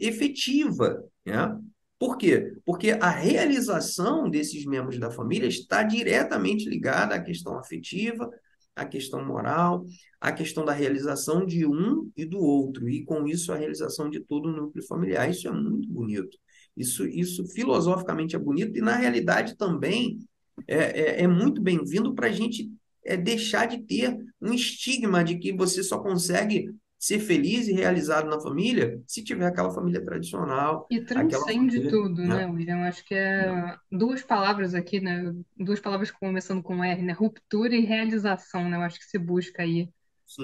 efetiva, né? Por quê? Porque a realização desses membros da família está diretamente ligada à questão afetiva, à questão moral, à questão da realização de um e do outro, e com isso a realização de todo o núcleo familiar. Isso é muito bonito. Isso filosoficamente é bonito, e na realidade também é muito bem-vindo para a gente deixar de ter um estigma de que você só consegue ser feliz e realizado na família se tiver aquela família tradicional, E aquela transcende família, tudo, né? né, William? Acho que é duas palavras aqui, né? Duas palavras começando com R, né? Ruptura e realização, né? Eu acho que se busca aí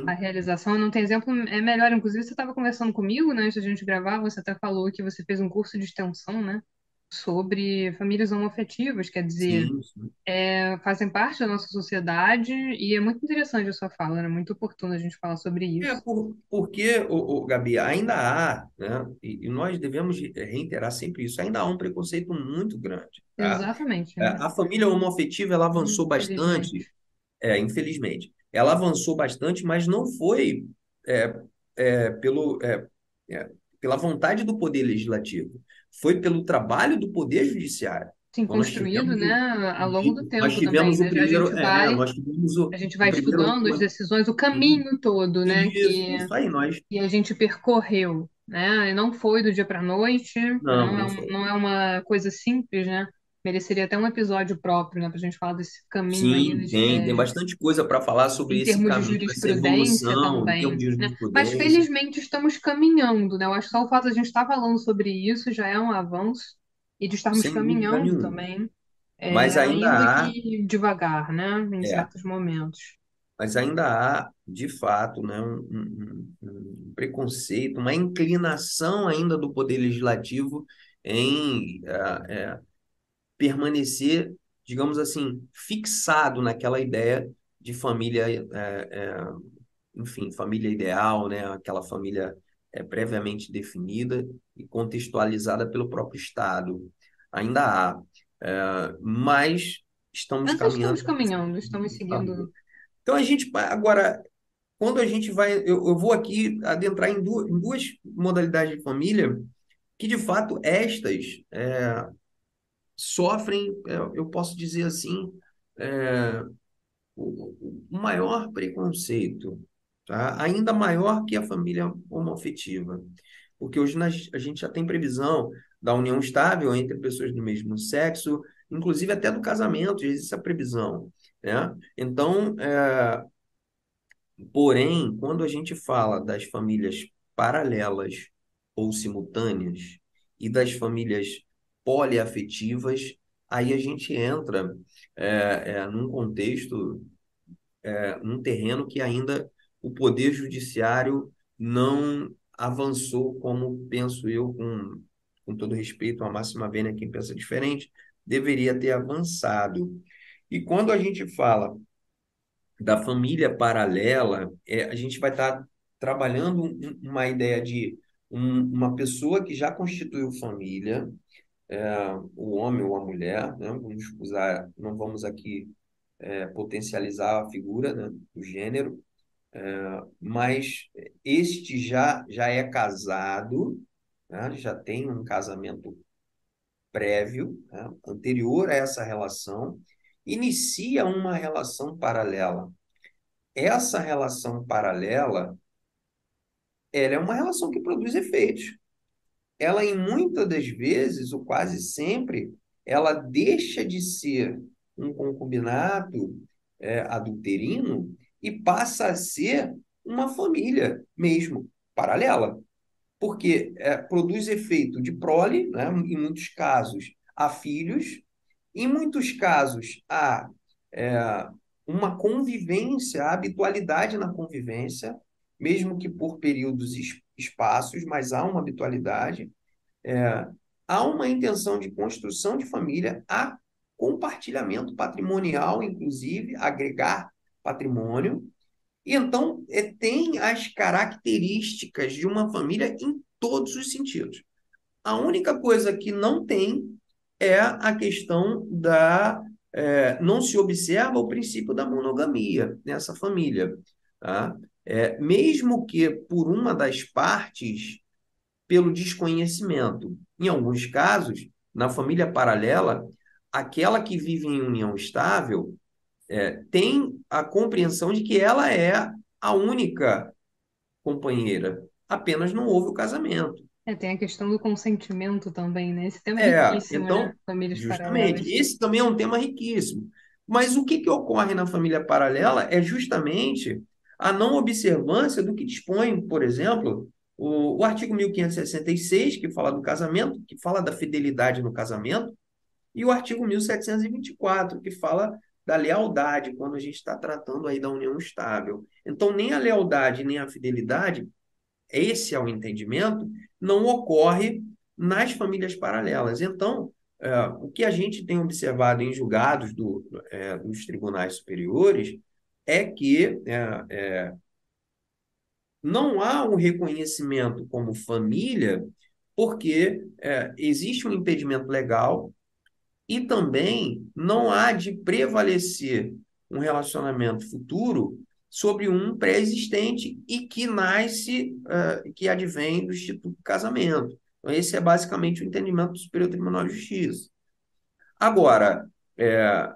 a Sim, realização. Não tem exemplo, é melhor. Inclusive, você estava conversando comigo, né, antes da gente gravar, você até falou que você fez um curso de extensão, né, sobre famílias homoafetivas, quer dizer, sim, sim. fazem parte da nossa sociedade, e é muito interessante a sua fala, né? Muito oportuno a gente falar sobre isso. Porque, Gabi, ainda há, né, e nós devemos reiterar sempre isso, ainda há um preconceito muito grande, tá? Exatamente, A família homoafetiva, ela avançou bastante, infelizmente. infelizmente. Ela avançou bastante, mas não foi é, é, pelo, é, é, pela vontade do Poder Legislativo, foi pelo trabalho do Poder Judiciário. Sim, Então, construído, né, ao longo do nós tempo também, tivemos o né? primeiro, nós tivemos A gente o vai primeiro. estudando as decisões, o caminho todo, né, Isso aí, nós. que a gente percorreu, né? E não foi do dia para a noite, né? Não, não foi. Não é uma coisa simples, né? Mereceria até um episódio próprio, né, para a gente falar desse caminho aí, Sim, tem bastante coisa para falar sobre em esse termos de caminho, essa jurisprudência evolução, em termos também, de né? Mas jurisprudência. felizmente estamos caminhando, né? Eu acho que só o fato de a gente estar falando sobre isso já é um avanço e de estarmos Sem dúvida caminhando nenhuma. também, Mas ainda ainda há, que devagar, né? Em é, certos momentos. mas ainda há, de fato, né, um preconceito, uma inclinação ainda do Poder Legislativo em permanecer, digamos assim, fixado naquela ideia de família, enfim, família ideal, né, aquela família previamente definida e contextualizada pelo próprio Estado. Ainda há, mas estamos Mas estamos caminhando caminhando, estamos nesse seguindo. caminho. Então a gente agora, quando a gente vai, eu vou aqui adentrar em duas modalidades de família que de fato estas sofrem, eu posso dizer assim, é, o maior preconceito, tá? Ainda maior que a família homoafetiva, porque hoje a gente já tem previsão da união estável entre pessoas do mesmo sexo, inclusive até do casamento, já existe essa previsão, né? Então, porém, quando a gente fala das famílias paralelas ou simultâneas e das famílias poliafetivas, aí a gente entra num contexto, num terreno que ainda o Poder Judiciário não avançou, como penso eu, com todo respeito à máxima vênia, quem pensa diferente, deveria ter avançado. E quando a gente fala da família paralela, a gente vai estar trabalhando uma ideia de uma pessoa que já constituiu família, o homem ou a mulher, né? Vamos usar, não vamos aqui potencializar a figura, né, do gênero, mas este já é casado, né? Já tem um casamento prévio, né, anterior a essa relação, inicia uma relação paralela. Essa relação paralela, ela é uma relação que produz efeitos. Ela, em muitas das vezes, ou quase sempre, ela deixa de ser um concubinato adulterino e passa a ser uma família mesmo, paralela. Porque produz efeito de prole, né? Em muitos casos, a filhos, em muitos casos, há é, uma convivência, a habitualidade na convivência, mesmo que por períodos e espaços, mas há uma habitualidade. É, há uma intenção de construção de família, há compartilhamento patrimonial, inclusive, agregar patrimônio. E então tem as características de uma família em todos os sentidos. A única coisa que não tem é a questão da. Não se observa o princípio da monogamia nessa família. Tá? Mesmo que por uma das partes pelo desconhecimento. Em alguns casos, na família paralela, aquela que vive em união estável tem a compreensão de que ela é a única companheira, apenas não houve o casamento. Tem a questão do consentimento também, né? Esse tema é riquíssimo, né? Então, Famílias justamente, paralelas. esse também é um tema riquíssimo. Mas o que que ocorre na família paralela é justamente a não observância do que dispõe, por exemplo, o artigo 1566, que fala do casamento, que fala da fidelidade no casamento, e o artigo 1724, que fala da lealdade, quando a gente está tratando aí da união estável. Então, nem a lealdade, nem a fidelidade, esse é o entendimento, não ocorre nas famílias paralelas. Então, o que a gente tem observado em julgados dos tribunais superiores é que não há um reconhecimento como família, porque existe um impedimento legal e também não há de prevalecer um relacionamento futuro sobre um pré-existente e que nasce, que advém do Instituto do Casamento. Então, esse é basicamente o entendimento do Superior Tribunal de Justiça. Agora, é,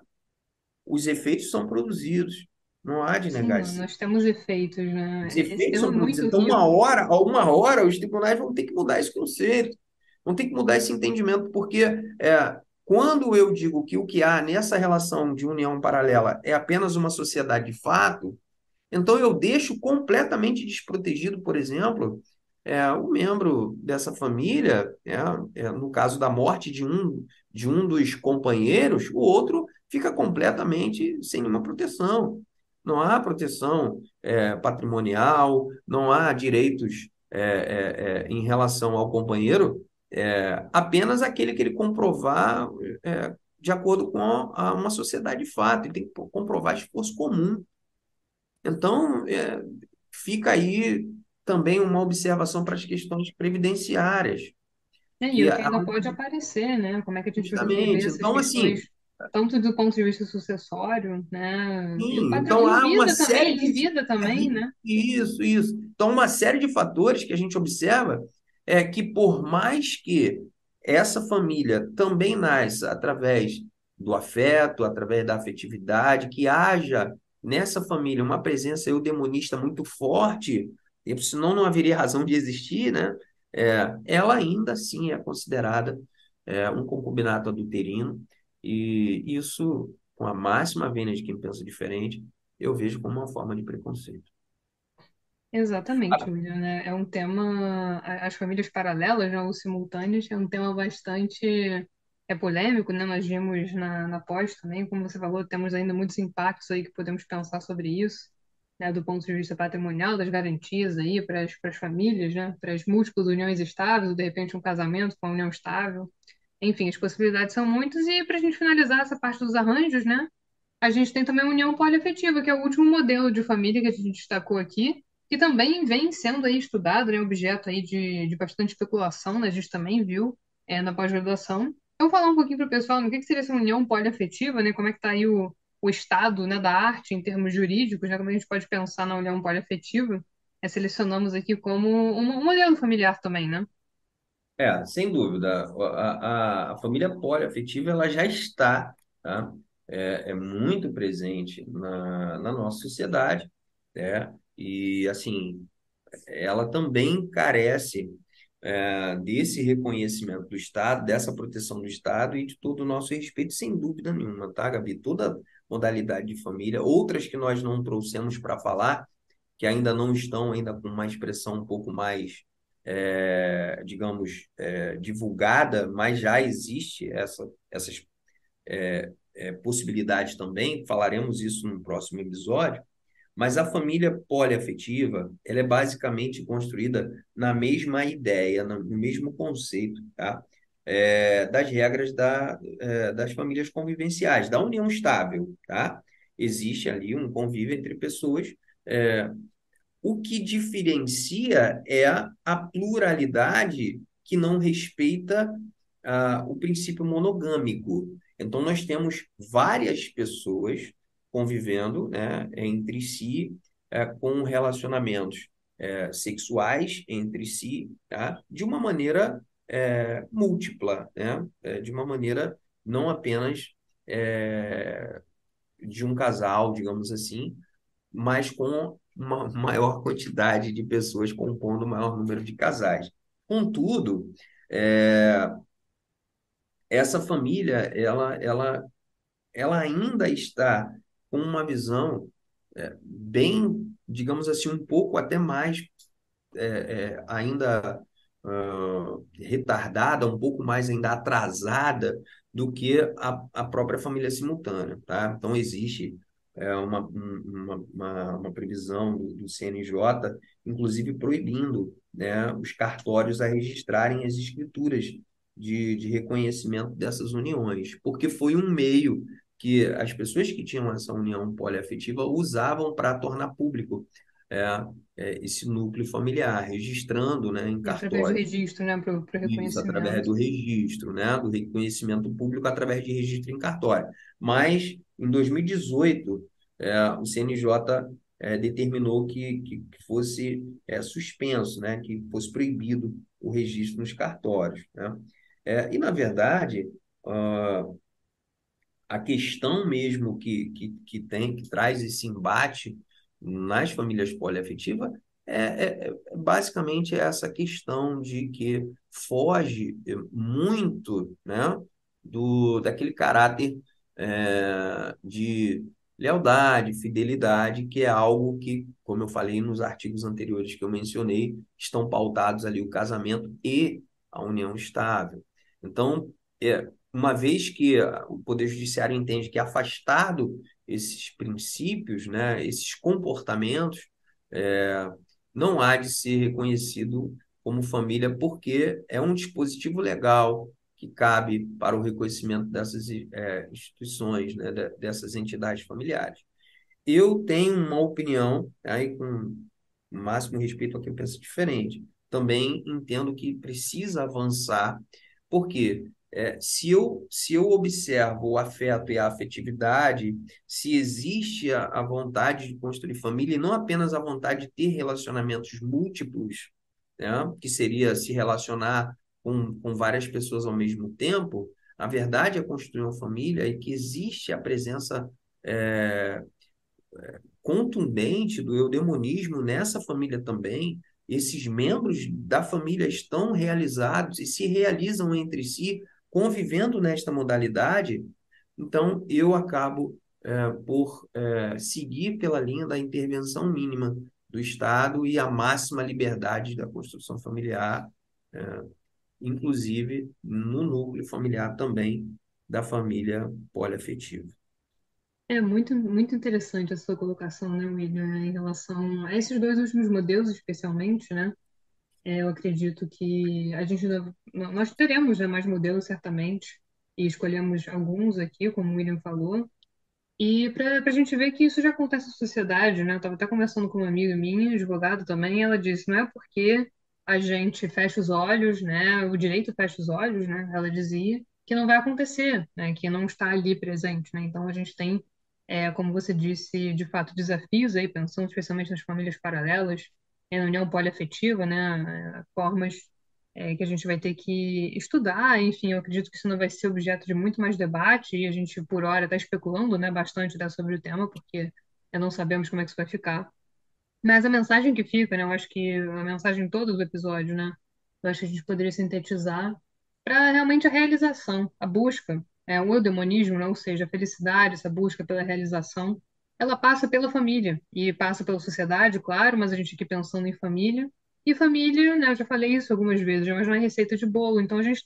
os efeitos são produzidos, não há de Sim, negar isso. nós temos efeitos, né? Os Esse efeitos tema é são produzidos. muito Então, uma rico. hora, a uma hora, os tribunais vão ter que mudar esse conceito, vão ter que mudar esse entendimento, porque quando eu digo que o que há nessa relação de união paralela é apenas uma sociedade de fato, então eu deixo completamente desprotegido, por exemplo, o membro dessa família, no caso da morte de um dos companheiros, o outro fica completamente sem nenhuma proteção. Não há proteção patrimonial, não há direitos em relação ao companheiro, apenas aquele que ele comprovar de acordo com uma sociedade de fato, ele tem que comprovar esforço comum. Então, fica aí também uma observação para as questões previdenciárias, E que o que ainda pode aparecer, né? Como é que a gente vai resolver justamente, essas então assim, questões, tanto do ponto de vista sucessório, né? E o sim, patri... então em há uma vida também, série em de vida também, né? isso. Então, uma série de fatores que a gente observa é que por mais que essa família também nasça através do afeto, através da afetividade, que haja nessa família uma presença eudemonista muito forte, e senão não haveria razão de existir, né? Ela ainda assim é considerada um concubinato adulterino, e isso, com a máxima vênia de quem pensa diferente, eu vejo como uma forma de preconceito. Exatamente, Ah, William, né? É um tema, as famílias paralelas, né, ou simultâneas, é um tema bastante polêmico, né? Nós vimos na pós também, como você falou, temos ainda muitos impactos aí que podemos pensar sobre isso, né? Do ponto de vista patrimonial, das garantias aí para as famílias, né? Para as múltiplas uniões estáveis, ou de repente um casamento com uma união estável. Enfim, as possibilidades são muitas e para a gente finalizar essa parte dos arranjos, né? A gente tem também a união poliafetiva, que é o último modelo de família que a gente destacou aqui, que também vem sendo aí estudado, né, objeto aí de bastante especulação, né, a gente também viu na pós-graduação. Eu vou falar um pouquinho para o pessoal no que seria essa união poliafetiva, né, como é que está aí o estado, né, da arte em termos jurídicos, né, como a gente pode pensar na união poliafetiva. Selecionamos aqui como um modelo familiar também, né? sem dúvida. A família poliafetiva ela já está, tá? É muito presente na nossa sociedade, né? E, assim, ela também carece desse reconhecimento do Estado, dessa proteção do Estado e de todo o nosso respeito, sem dúvida nenhuma, tá, Gabi? Toda modalidade de família, outras que nós não trouxemos para falar, que ainda não estão ainda com uma expressão um pouco mais, digamos, divulgada, mas já existe essas possibilidades também, falaremos isso no próximo episódio, mas a família poliafetiva, ela é basicamente construída na mesma ideia, no mesmo conceito, tá? Das regras das famílias convivenciais, da união estável, tá? Existe ali um convívio entre pessoas. é, o que diferencia é a pluralidade que não respeita o princípio monogâmico. Então, nós temos várias pessoas convivendo, né, entre si, com relacionamentos. sexuais entre si, tá? De uma maneira múltipla, né? De uma maneira não apenas é, de um casal, digamos assim, mas com uma maior quantidade de pessoas compondo o maior número de casais. Contudo, é, essa família, ela ainda está com uma visão bem, digamos assim, um pouco até mais ainda retardada, um pouco mais ainda atrasada do que a própria família simultânea, tá? Então, existe uma previsão do CNJ, inclusive proibindo, né, os cartórios a registrarem as escrituras de reconhecimento dessas uniões, porque foi um meio que as pessoas que tinham essa união poliafetiva usavam para tornar público é, esse núcleo familiar, registrando, né, em E através do cartório. registro, né, para o Isso, através reconhecimento. do registro, né, do reconhecimento público através de registro em cartório. Mas, em 2018, o CNJ determinou que fosse suspenso, né, que fosse proibido o registro nos cartórios, né? E, na verdade, ah, a questão mesmo que traz esse embate nas famílias poliafetivas basicamente essa questão de que foge muito, né, daquele caráter de lealdade, fidelidade, que é algo que, como eu falei nos artigos anteriores que eu mencionei, estão pautados ali o casamento e a união estável. Então, uma vez que o Poder Judiciário entende que afastado esses princípios, né, esses comportamentos, é, não há de ser reconhecido como família, porque é um dispositivo legal que cabe para o reconhecimento dessas instituições, né, dessas entidades familiares. Eu tenho uma opinião, aí com o máximo respeito a quem pensa diferente. Também entendo que precisa avançar, porque se eu observo o afeto e a afetividade, se existe a vontade de construir família, e não apenas a vontade de ter relacionamentos múltiplos, né, que seria se relacionar com várias pessoas ao mesmo tempo, a verdade é construir uma família e que existe a presença é, contundente do eudemonismo nessa família também. Esses membros da família estão realizados e se realizam entre si, convivendo nesta modalidade. Então, eu acabo por seguir pela linha da intervenção mínima do Estado e a máxima liberdade da construção familiar, é, inclusive no núcleo familiar também da família poliafetiva. É muito interessante a sua colocação, né, William, em relação a esses dois últimos modelos, especialmente, né? Eu acredito que a gente nós teremos, né, mais modelos, certamente, e escolhemos alguns aqui, como o William falou. E para a gente ver que isso já acontece na sociedade, né? Eu estava até conversando com uma amiga minha, advogada também, e ela disse, não é porque a gente fecha os olhos, né? O direito fecha os olhos, né? Ela dizia que não vai acontecer, né? Que não está ali presente, né? Então a gente tem, como você disse, de fato, desafios aí, pensando especialmente nas famílias paralelas, na união poliafetiva, né? Formas que a gente vai ter que estudar, enfim, eu acredito que isso não vai ser objeto de muito mais debate, e a gente, por hora, está especulando, né, bastante, né, sobre o tema, porque não sabemos como é que isso vai ficar. Mas a mensagem que fica, né, eu acho que a mensagem toda do episódio, né, eu acho que a gente poderia sintetizar para realmente a realização, a busca, o eudemonismo, né, ou seja, a felicidade, essa busca pela realização, ela passa pela família e passa pela sociedade, claro, mas a gente aqui pensando em família. E família, né, eu já falei isso algumas vezes, mas não é receita de bolo, então a gente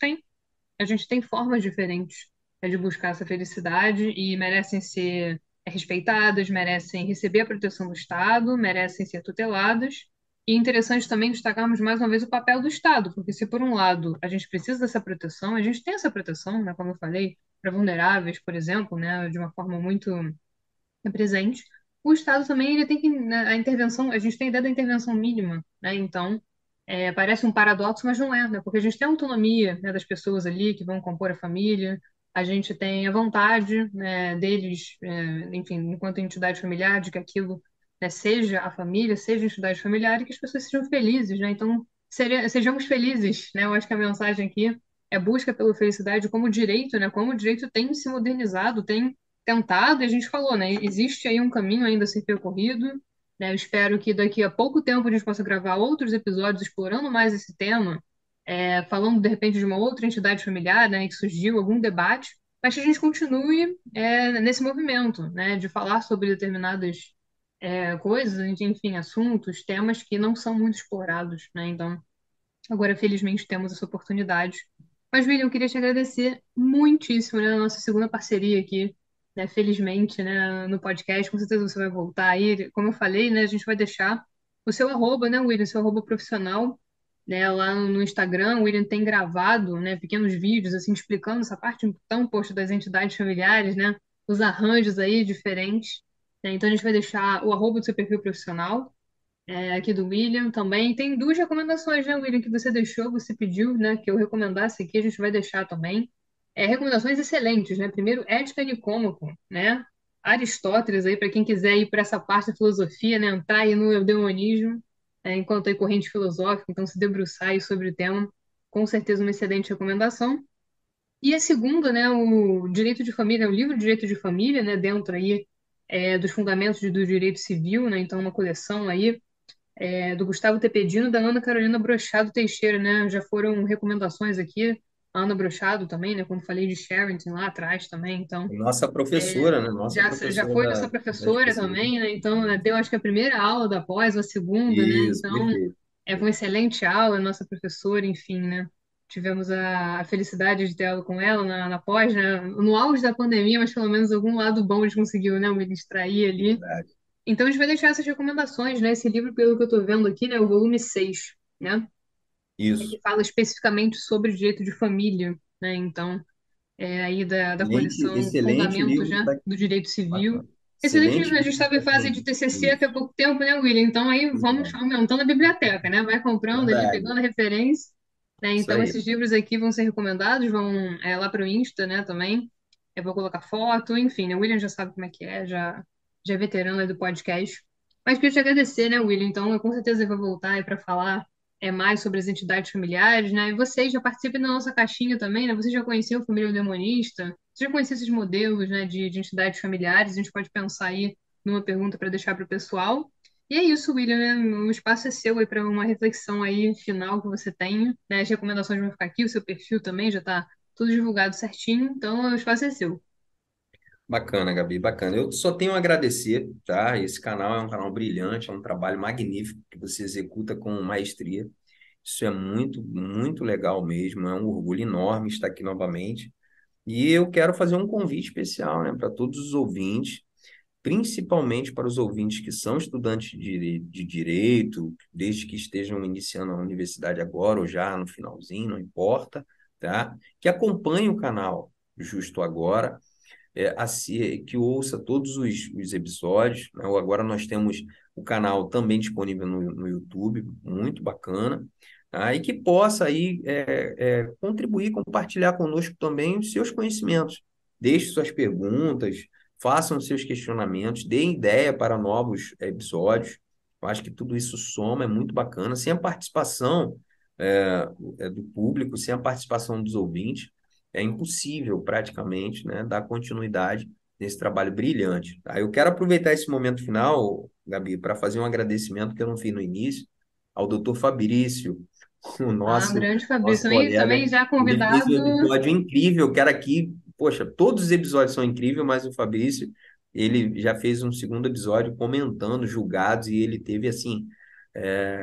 tem formas diferentes de buscar essa felicidade e merecem ser respeitadas, merecem receber a proteção do Estado, merecem ser tuteladas. E é interessante também destacarmos mais uma vez o papel do Estado, porque se por um lado a gente precisa dessa proteção, a gente tem essa proteção, né, como eu falei, para vulneráveis, por exemplo, né, de uma forma muito presente, o Estado também ele tem que, né, a intervenção, a gente tem a ideia da intervenção mínima, né, então parece um paradoxo, mas não é, né? Porque a gente tem a autonomia, né, das pessoas ali que vão compor a família, a gente tem a vontade, né, deles, enfim, enquanto entidade familiar, de que aquilo né? Seja a família, seja a entidade familiar, e que as pessoas sejam felizes, né? Então, sejamos felizes, né? Eu acho que a mensagem aqui é busca pela felicidade como direito, né? Como o direito tem se modernizado, tem tentado, e a gente falou, né? Existe aí um caminho ainda a ser percorrido, né? Eu espero que daqui a pouco tempo a gente possa gravar outros episódios explorando mais esse tema, falando de repente de uma outra entidade familiar, né? Que surgiu algum debate, mas que a gente continue nesse movimento, né? De falar sobre determinadas coisas, enfim, assuntos, temas que não são muito explorados, né? Então, agora, felizmente, temos essa oportunidade. Mas, William, eu queria te agradecer muitíssimo, né, na nossa segunda parceria aqui, né, felizmente, né, no podcast. Com certeza você vai voltar aí. Como eu falei, né, a gente vai deixar o seu arroba, né, William, seu arroba profissional, né, lá no Instagram. O William tem gravado, né, pequenos vídeos, assim, explicando essa parte tão, poxa, das entidades familiares, né, os arranjos aí diferentes. Né? Então, a gente vai deixar o arroba do seu perfil profissional aqui do William também. Tem duas recomendações, né, William, que você deixou, você pediu, né, que eu recomendasse aqui, a gente vai deixar também. Recomendações excelentes, né? Primeiro, Ética Nicômaco, né? Aristóteles aí, para quem quiser ir para essa parte da filosofia, né, entrar aí no eudemonismo, enquanto aí corrente filosófica, então se debruçar aí sobre o tema, com certeza uma excelente recomendação. E a segunda, né, o Direito de Família, o livro Direito de Família, né, dentro aí dos fundamentos do direito civil, né, então uma coleção aí do Gustavo Tepedino e da Ana Carolina Brochado Teixeira, né? Já foram recomendações aqui. A Ana Brochado também, né? Quando falei de Sherrington lá atrás também. Então, Nossa professora, né? Nossa já professora foi nossa da professora especialidade. também, né? Então, deu acho que a primeira aula da pós, ou a segunda, né? Isso, Então, perfeito. foi uma excelente aula, nossa professora, enfim, né? Tivemos a felicidade de ter aula com ela na pós, né? No auge da pandemia, mas pelo menos algum lado bom a gente conseguiu, né? Me distrair ali. Verdade. Então, a gente vai deixar essas recomendações, né? Esse livro, pelo que eu estou vendo aqui, né? O volume 6, né? Que Isso. fala especificamente sobre direito de família, né? Então, aí da Excelente, coleção excelente Fundamentos, livro. né? Tá... Do direito civil. Bacana. Excelente Excelente livro, né? A gente livro estava em para fase de quem. TCC até Isso. pouco tempo, né, William? Então, aí Pois vamos é. aumentando a biblioteca, né? Vai comprando ali, Verdade. pegando a referência. Né? Isso Então, aí. esses livros aqui vão ser recomendados, vão lá para o Insta, né? Também. Eu vou colocar foto, enfim, né? O William já sabe como é que é, já é veterano aí do podcast. Mas queria te agradecer, né, William? Então, eu com certeza vou voltar aí para falar mais sobre as entidades familiares, né? E vocês já participem da nossa caixinha também, né? Você já conheceu a família demonista? Você já conheceu esses modelos, né, de entidades familiares? A gente pode pensar aí numa pergunta para deixar para o pessoal. E é isso, William, né? O espaço é seu aí para uma reflexão aí final que você tenha, né? As recomendações vão ficar aqui, o seu perfil também já está tudo divulgado certinho, então o espaço é seu. Bacana, Gabi, bacana. Eu só tenho a agradecer, tá? Esse canal é um canal brilhante, é um trabalho magnífico que você executa com maestria. Isso é muito, muito legal mesmo. É um orgulho enorme estar aqui novamente. E eu quero fazer um convite especial, né, para todos os ouvintes, principalmente para os ouvintes que são estudantes de direito, desde que estejam iniciando a universidade agora ou já no finalzinho, não importa, tá? Que acompanhem o canal Justo Agora, que ouça todos os episódios, né? Agora nós temos o canal também disponível no YouTube, muito bacana, tá? E que possa aí contribuir, compartilhar conosco também os seus conhecimentos. Deixe suas perguntas, façam seus questionamentos, deem ideia para novos episódios. Eu acho que tudo isso soma, é muito bacana. Sem a participação do público, sem a participação dos ouvintes, é impossível praticamente, né, dar continuidade nesse trabalho brilhante. Tá? Eu quero aproveitar esse momento final, Gabi, para fazer um agradecimento que eu não fiz no início, ao doutor Fabrício, o Ah, nosso, grande nosso Fabrício, também colega. já Ele fez um convidado. episódio incrível, que era aqui, poxa, todos os episódios são incríveis, mas o Fabrício, ele já fez um segundo episódio comentando julgados e ele teve, assim,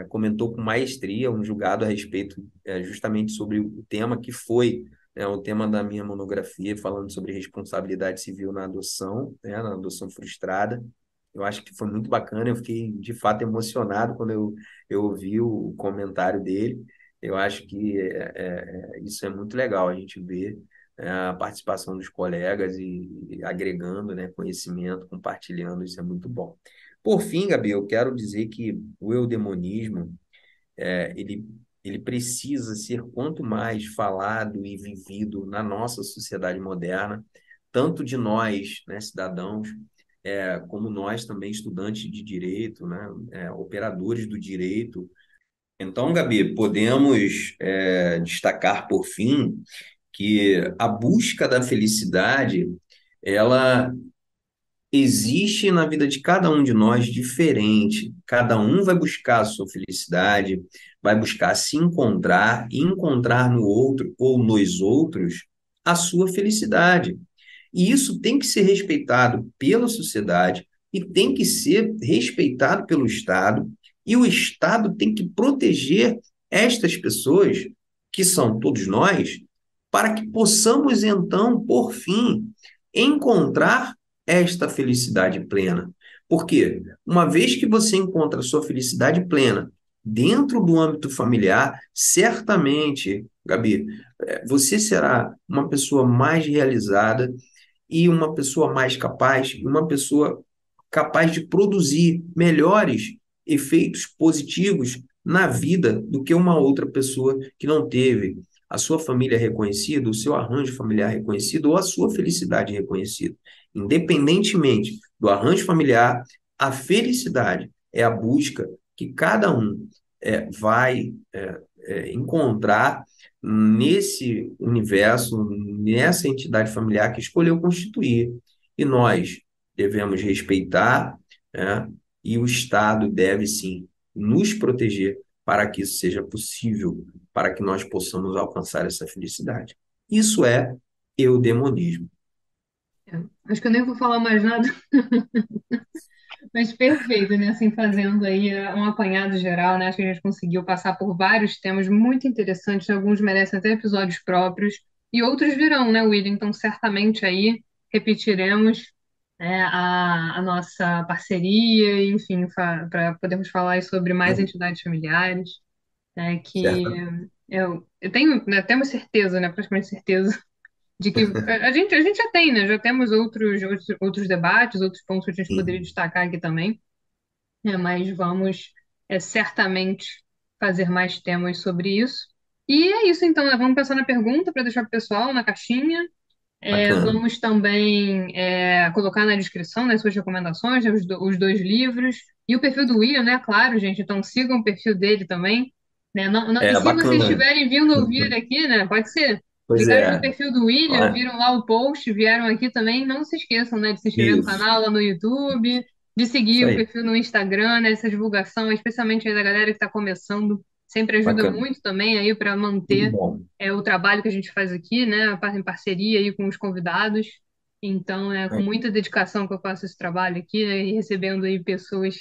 comentou com maestria um julgado a respeito justamente sobre o tema que foi o tema da minha monografia, falando sobre responsabilidade civil na adoção, né, na adoção frustrada. Eu acho que foi muito bacana, eu fiquei de fato emocionado quando eu ouvi o comentário dele. Eu acho que isso é muito legal, a gente ver a participação dos colegas e agregando, né, conhecimento, compartilhando, isso é muito bom. Por fim, Gabi, eu quero dizer que o eudemonismo, ele precisa ser quanto mais falado e vivido na nossa sociedade moderna, tanto de nós, né, cidadãos, como nós também, estudantes de direito, né, operadores do direito. Então, Gabi, podemos destacar por fim que a busca da felicidade, ela existe na vida de cada um de nós diferente. Cada um vai buscar a sua felicidade, vai buscar se encontrar e encontrar no outro ou nos outros a sua felicidade. E isso tem que ser respeitado pela sociedade e tem que ser respeitado pelo Estado, e o Estado tem que proteger estas pessoas, que são todos nós, para que possamos então, por fim, encontrar esta felicidade plena. Porque uma vez que você encontra a sua felicidade plena dentro do âmbito familiar, certamente, Gabi, você será uma pessoa mais realizada e uma pessoa mais capaz, e uma pessoa capaz de produzir melhores efeitos positivos na vida do que uma outra pessoa que não teve a sua família reconhecida, o seu arranjo familiar reconhecido ou a sua felicidade reconhecida. Independentemente do arranjo familiar, a felicidade é a busca que cada um vai encontrar nesse universo, nessa entidade familiar que escolheu constituir. E nós devemos respeitar, né? E o Estado deve sim nos proteger para que isso seja possível, para que nós possamos alcançar essa felicidade. Isso é eudemonismo. É, acho que eu nem vou falar mais nada, mas perfeito, né? Assim, fazendo aí um apanhado geral, né? Acho que a gente conseguiu passar por vários temas muito interessantes, alguns merecem até episódios próprios, e outros virão, né, William? Então, certamente aí repetiremos, né, a nossa parceria, enfim, para podermos falar aí sobre mais entidades familiares, né, que Certo? eu tenho, né, temos certeza, né, praticamente certeza, de que a gente já tem, né? Já temos outros debates, outros pontos que a gente poderia Sim, destacar aqui também, né? Mas vamos certamente fazer mais temas sobre isso. E é isso, então, né? Vamos passar na pergunta para deixar para o pessoal na caixinha. bacana. Vamos também colocar na descrição, né, suas recomendações, né, os dois livros. E o perfil do William, né? Claro, gente. Então sigam o perfil dele também. Né? E É se vocês bacana. estiverem vindo ouvir aqui, né? Pode ser. Pois Clicaram no é. perfil do William, Ó, viram lá o post, vieram aqui também. Não se esqueçam, né, de se inscrever no isso, canal lá no YouTube, de seguir isso o aí. perfil no Instagram, né? Essa divulgação, especialmente aí da galera que está começando, sempre ajuda Bacana. muito também aí para Muito manter bom. o trabalho que a gente faz aqui, né, em parceria aí com os convidados. Então, é com muita dedicação que eu faço esse trabalho aqui, né, e recebendo aí pessoas,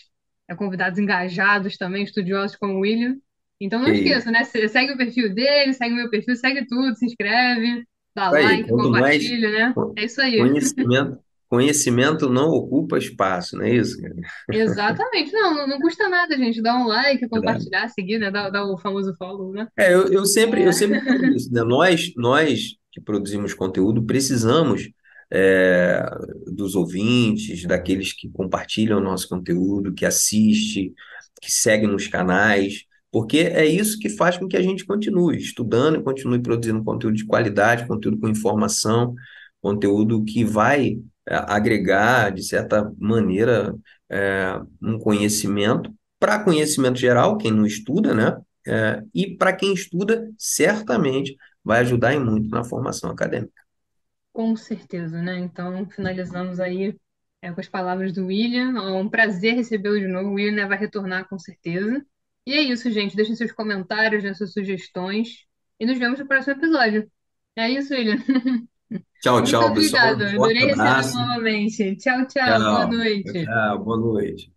convidados engajados também, estudiosos como o William. Então, não Que isso. esqueça, né? Segue o perfil dele, segue o meu perfil, segue tudo, se inscreve, dá Isso aí. like, Quanto mais compartilha, né? É isso aí. conhecimento, conhecimento não ocupa espaço, não é isso, cara? Exatamente. Não, não custa nada, gente. Dá um like, Verdade. compartilhar, seguir, né? Dá o famoso follow, né? Eu sempre falo isso, né? Nós que produzimos conteúdo precisamos é, dos ouvintes, daqueles que compartilham o nosso conteúdo, que assistem, que seguem nos canais, porque é isso que faz com que a gente continue estudando e continue produzindo conteúdo de qualidade, conteúdo com informação, conteúdo que vai agregar, de certa maneira, um conhecimento para conhecimento geral, quem não estuda, né? E para quem estuda, certamente vai ajudar em muito na formação acadêmica. Com certeza, né? Então, finalizamos aí com as palavras do William. É um prazer recebê-lo de novo. O William, né, vai retornar com certeza. E é isso, gente. Deixem seus comentários, né, suas sugestões. E nos vemos no próximo episódio. É isso, William. Tchau, Muito tchau, pessoal. obrigada. Um forte Adorei recebê-lo abraço. novamente. Tchau, tchau. Boa Tchau. noite. Tchau. Boa noite.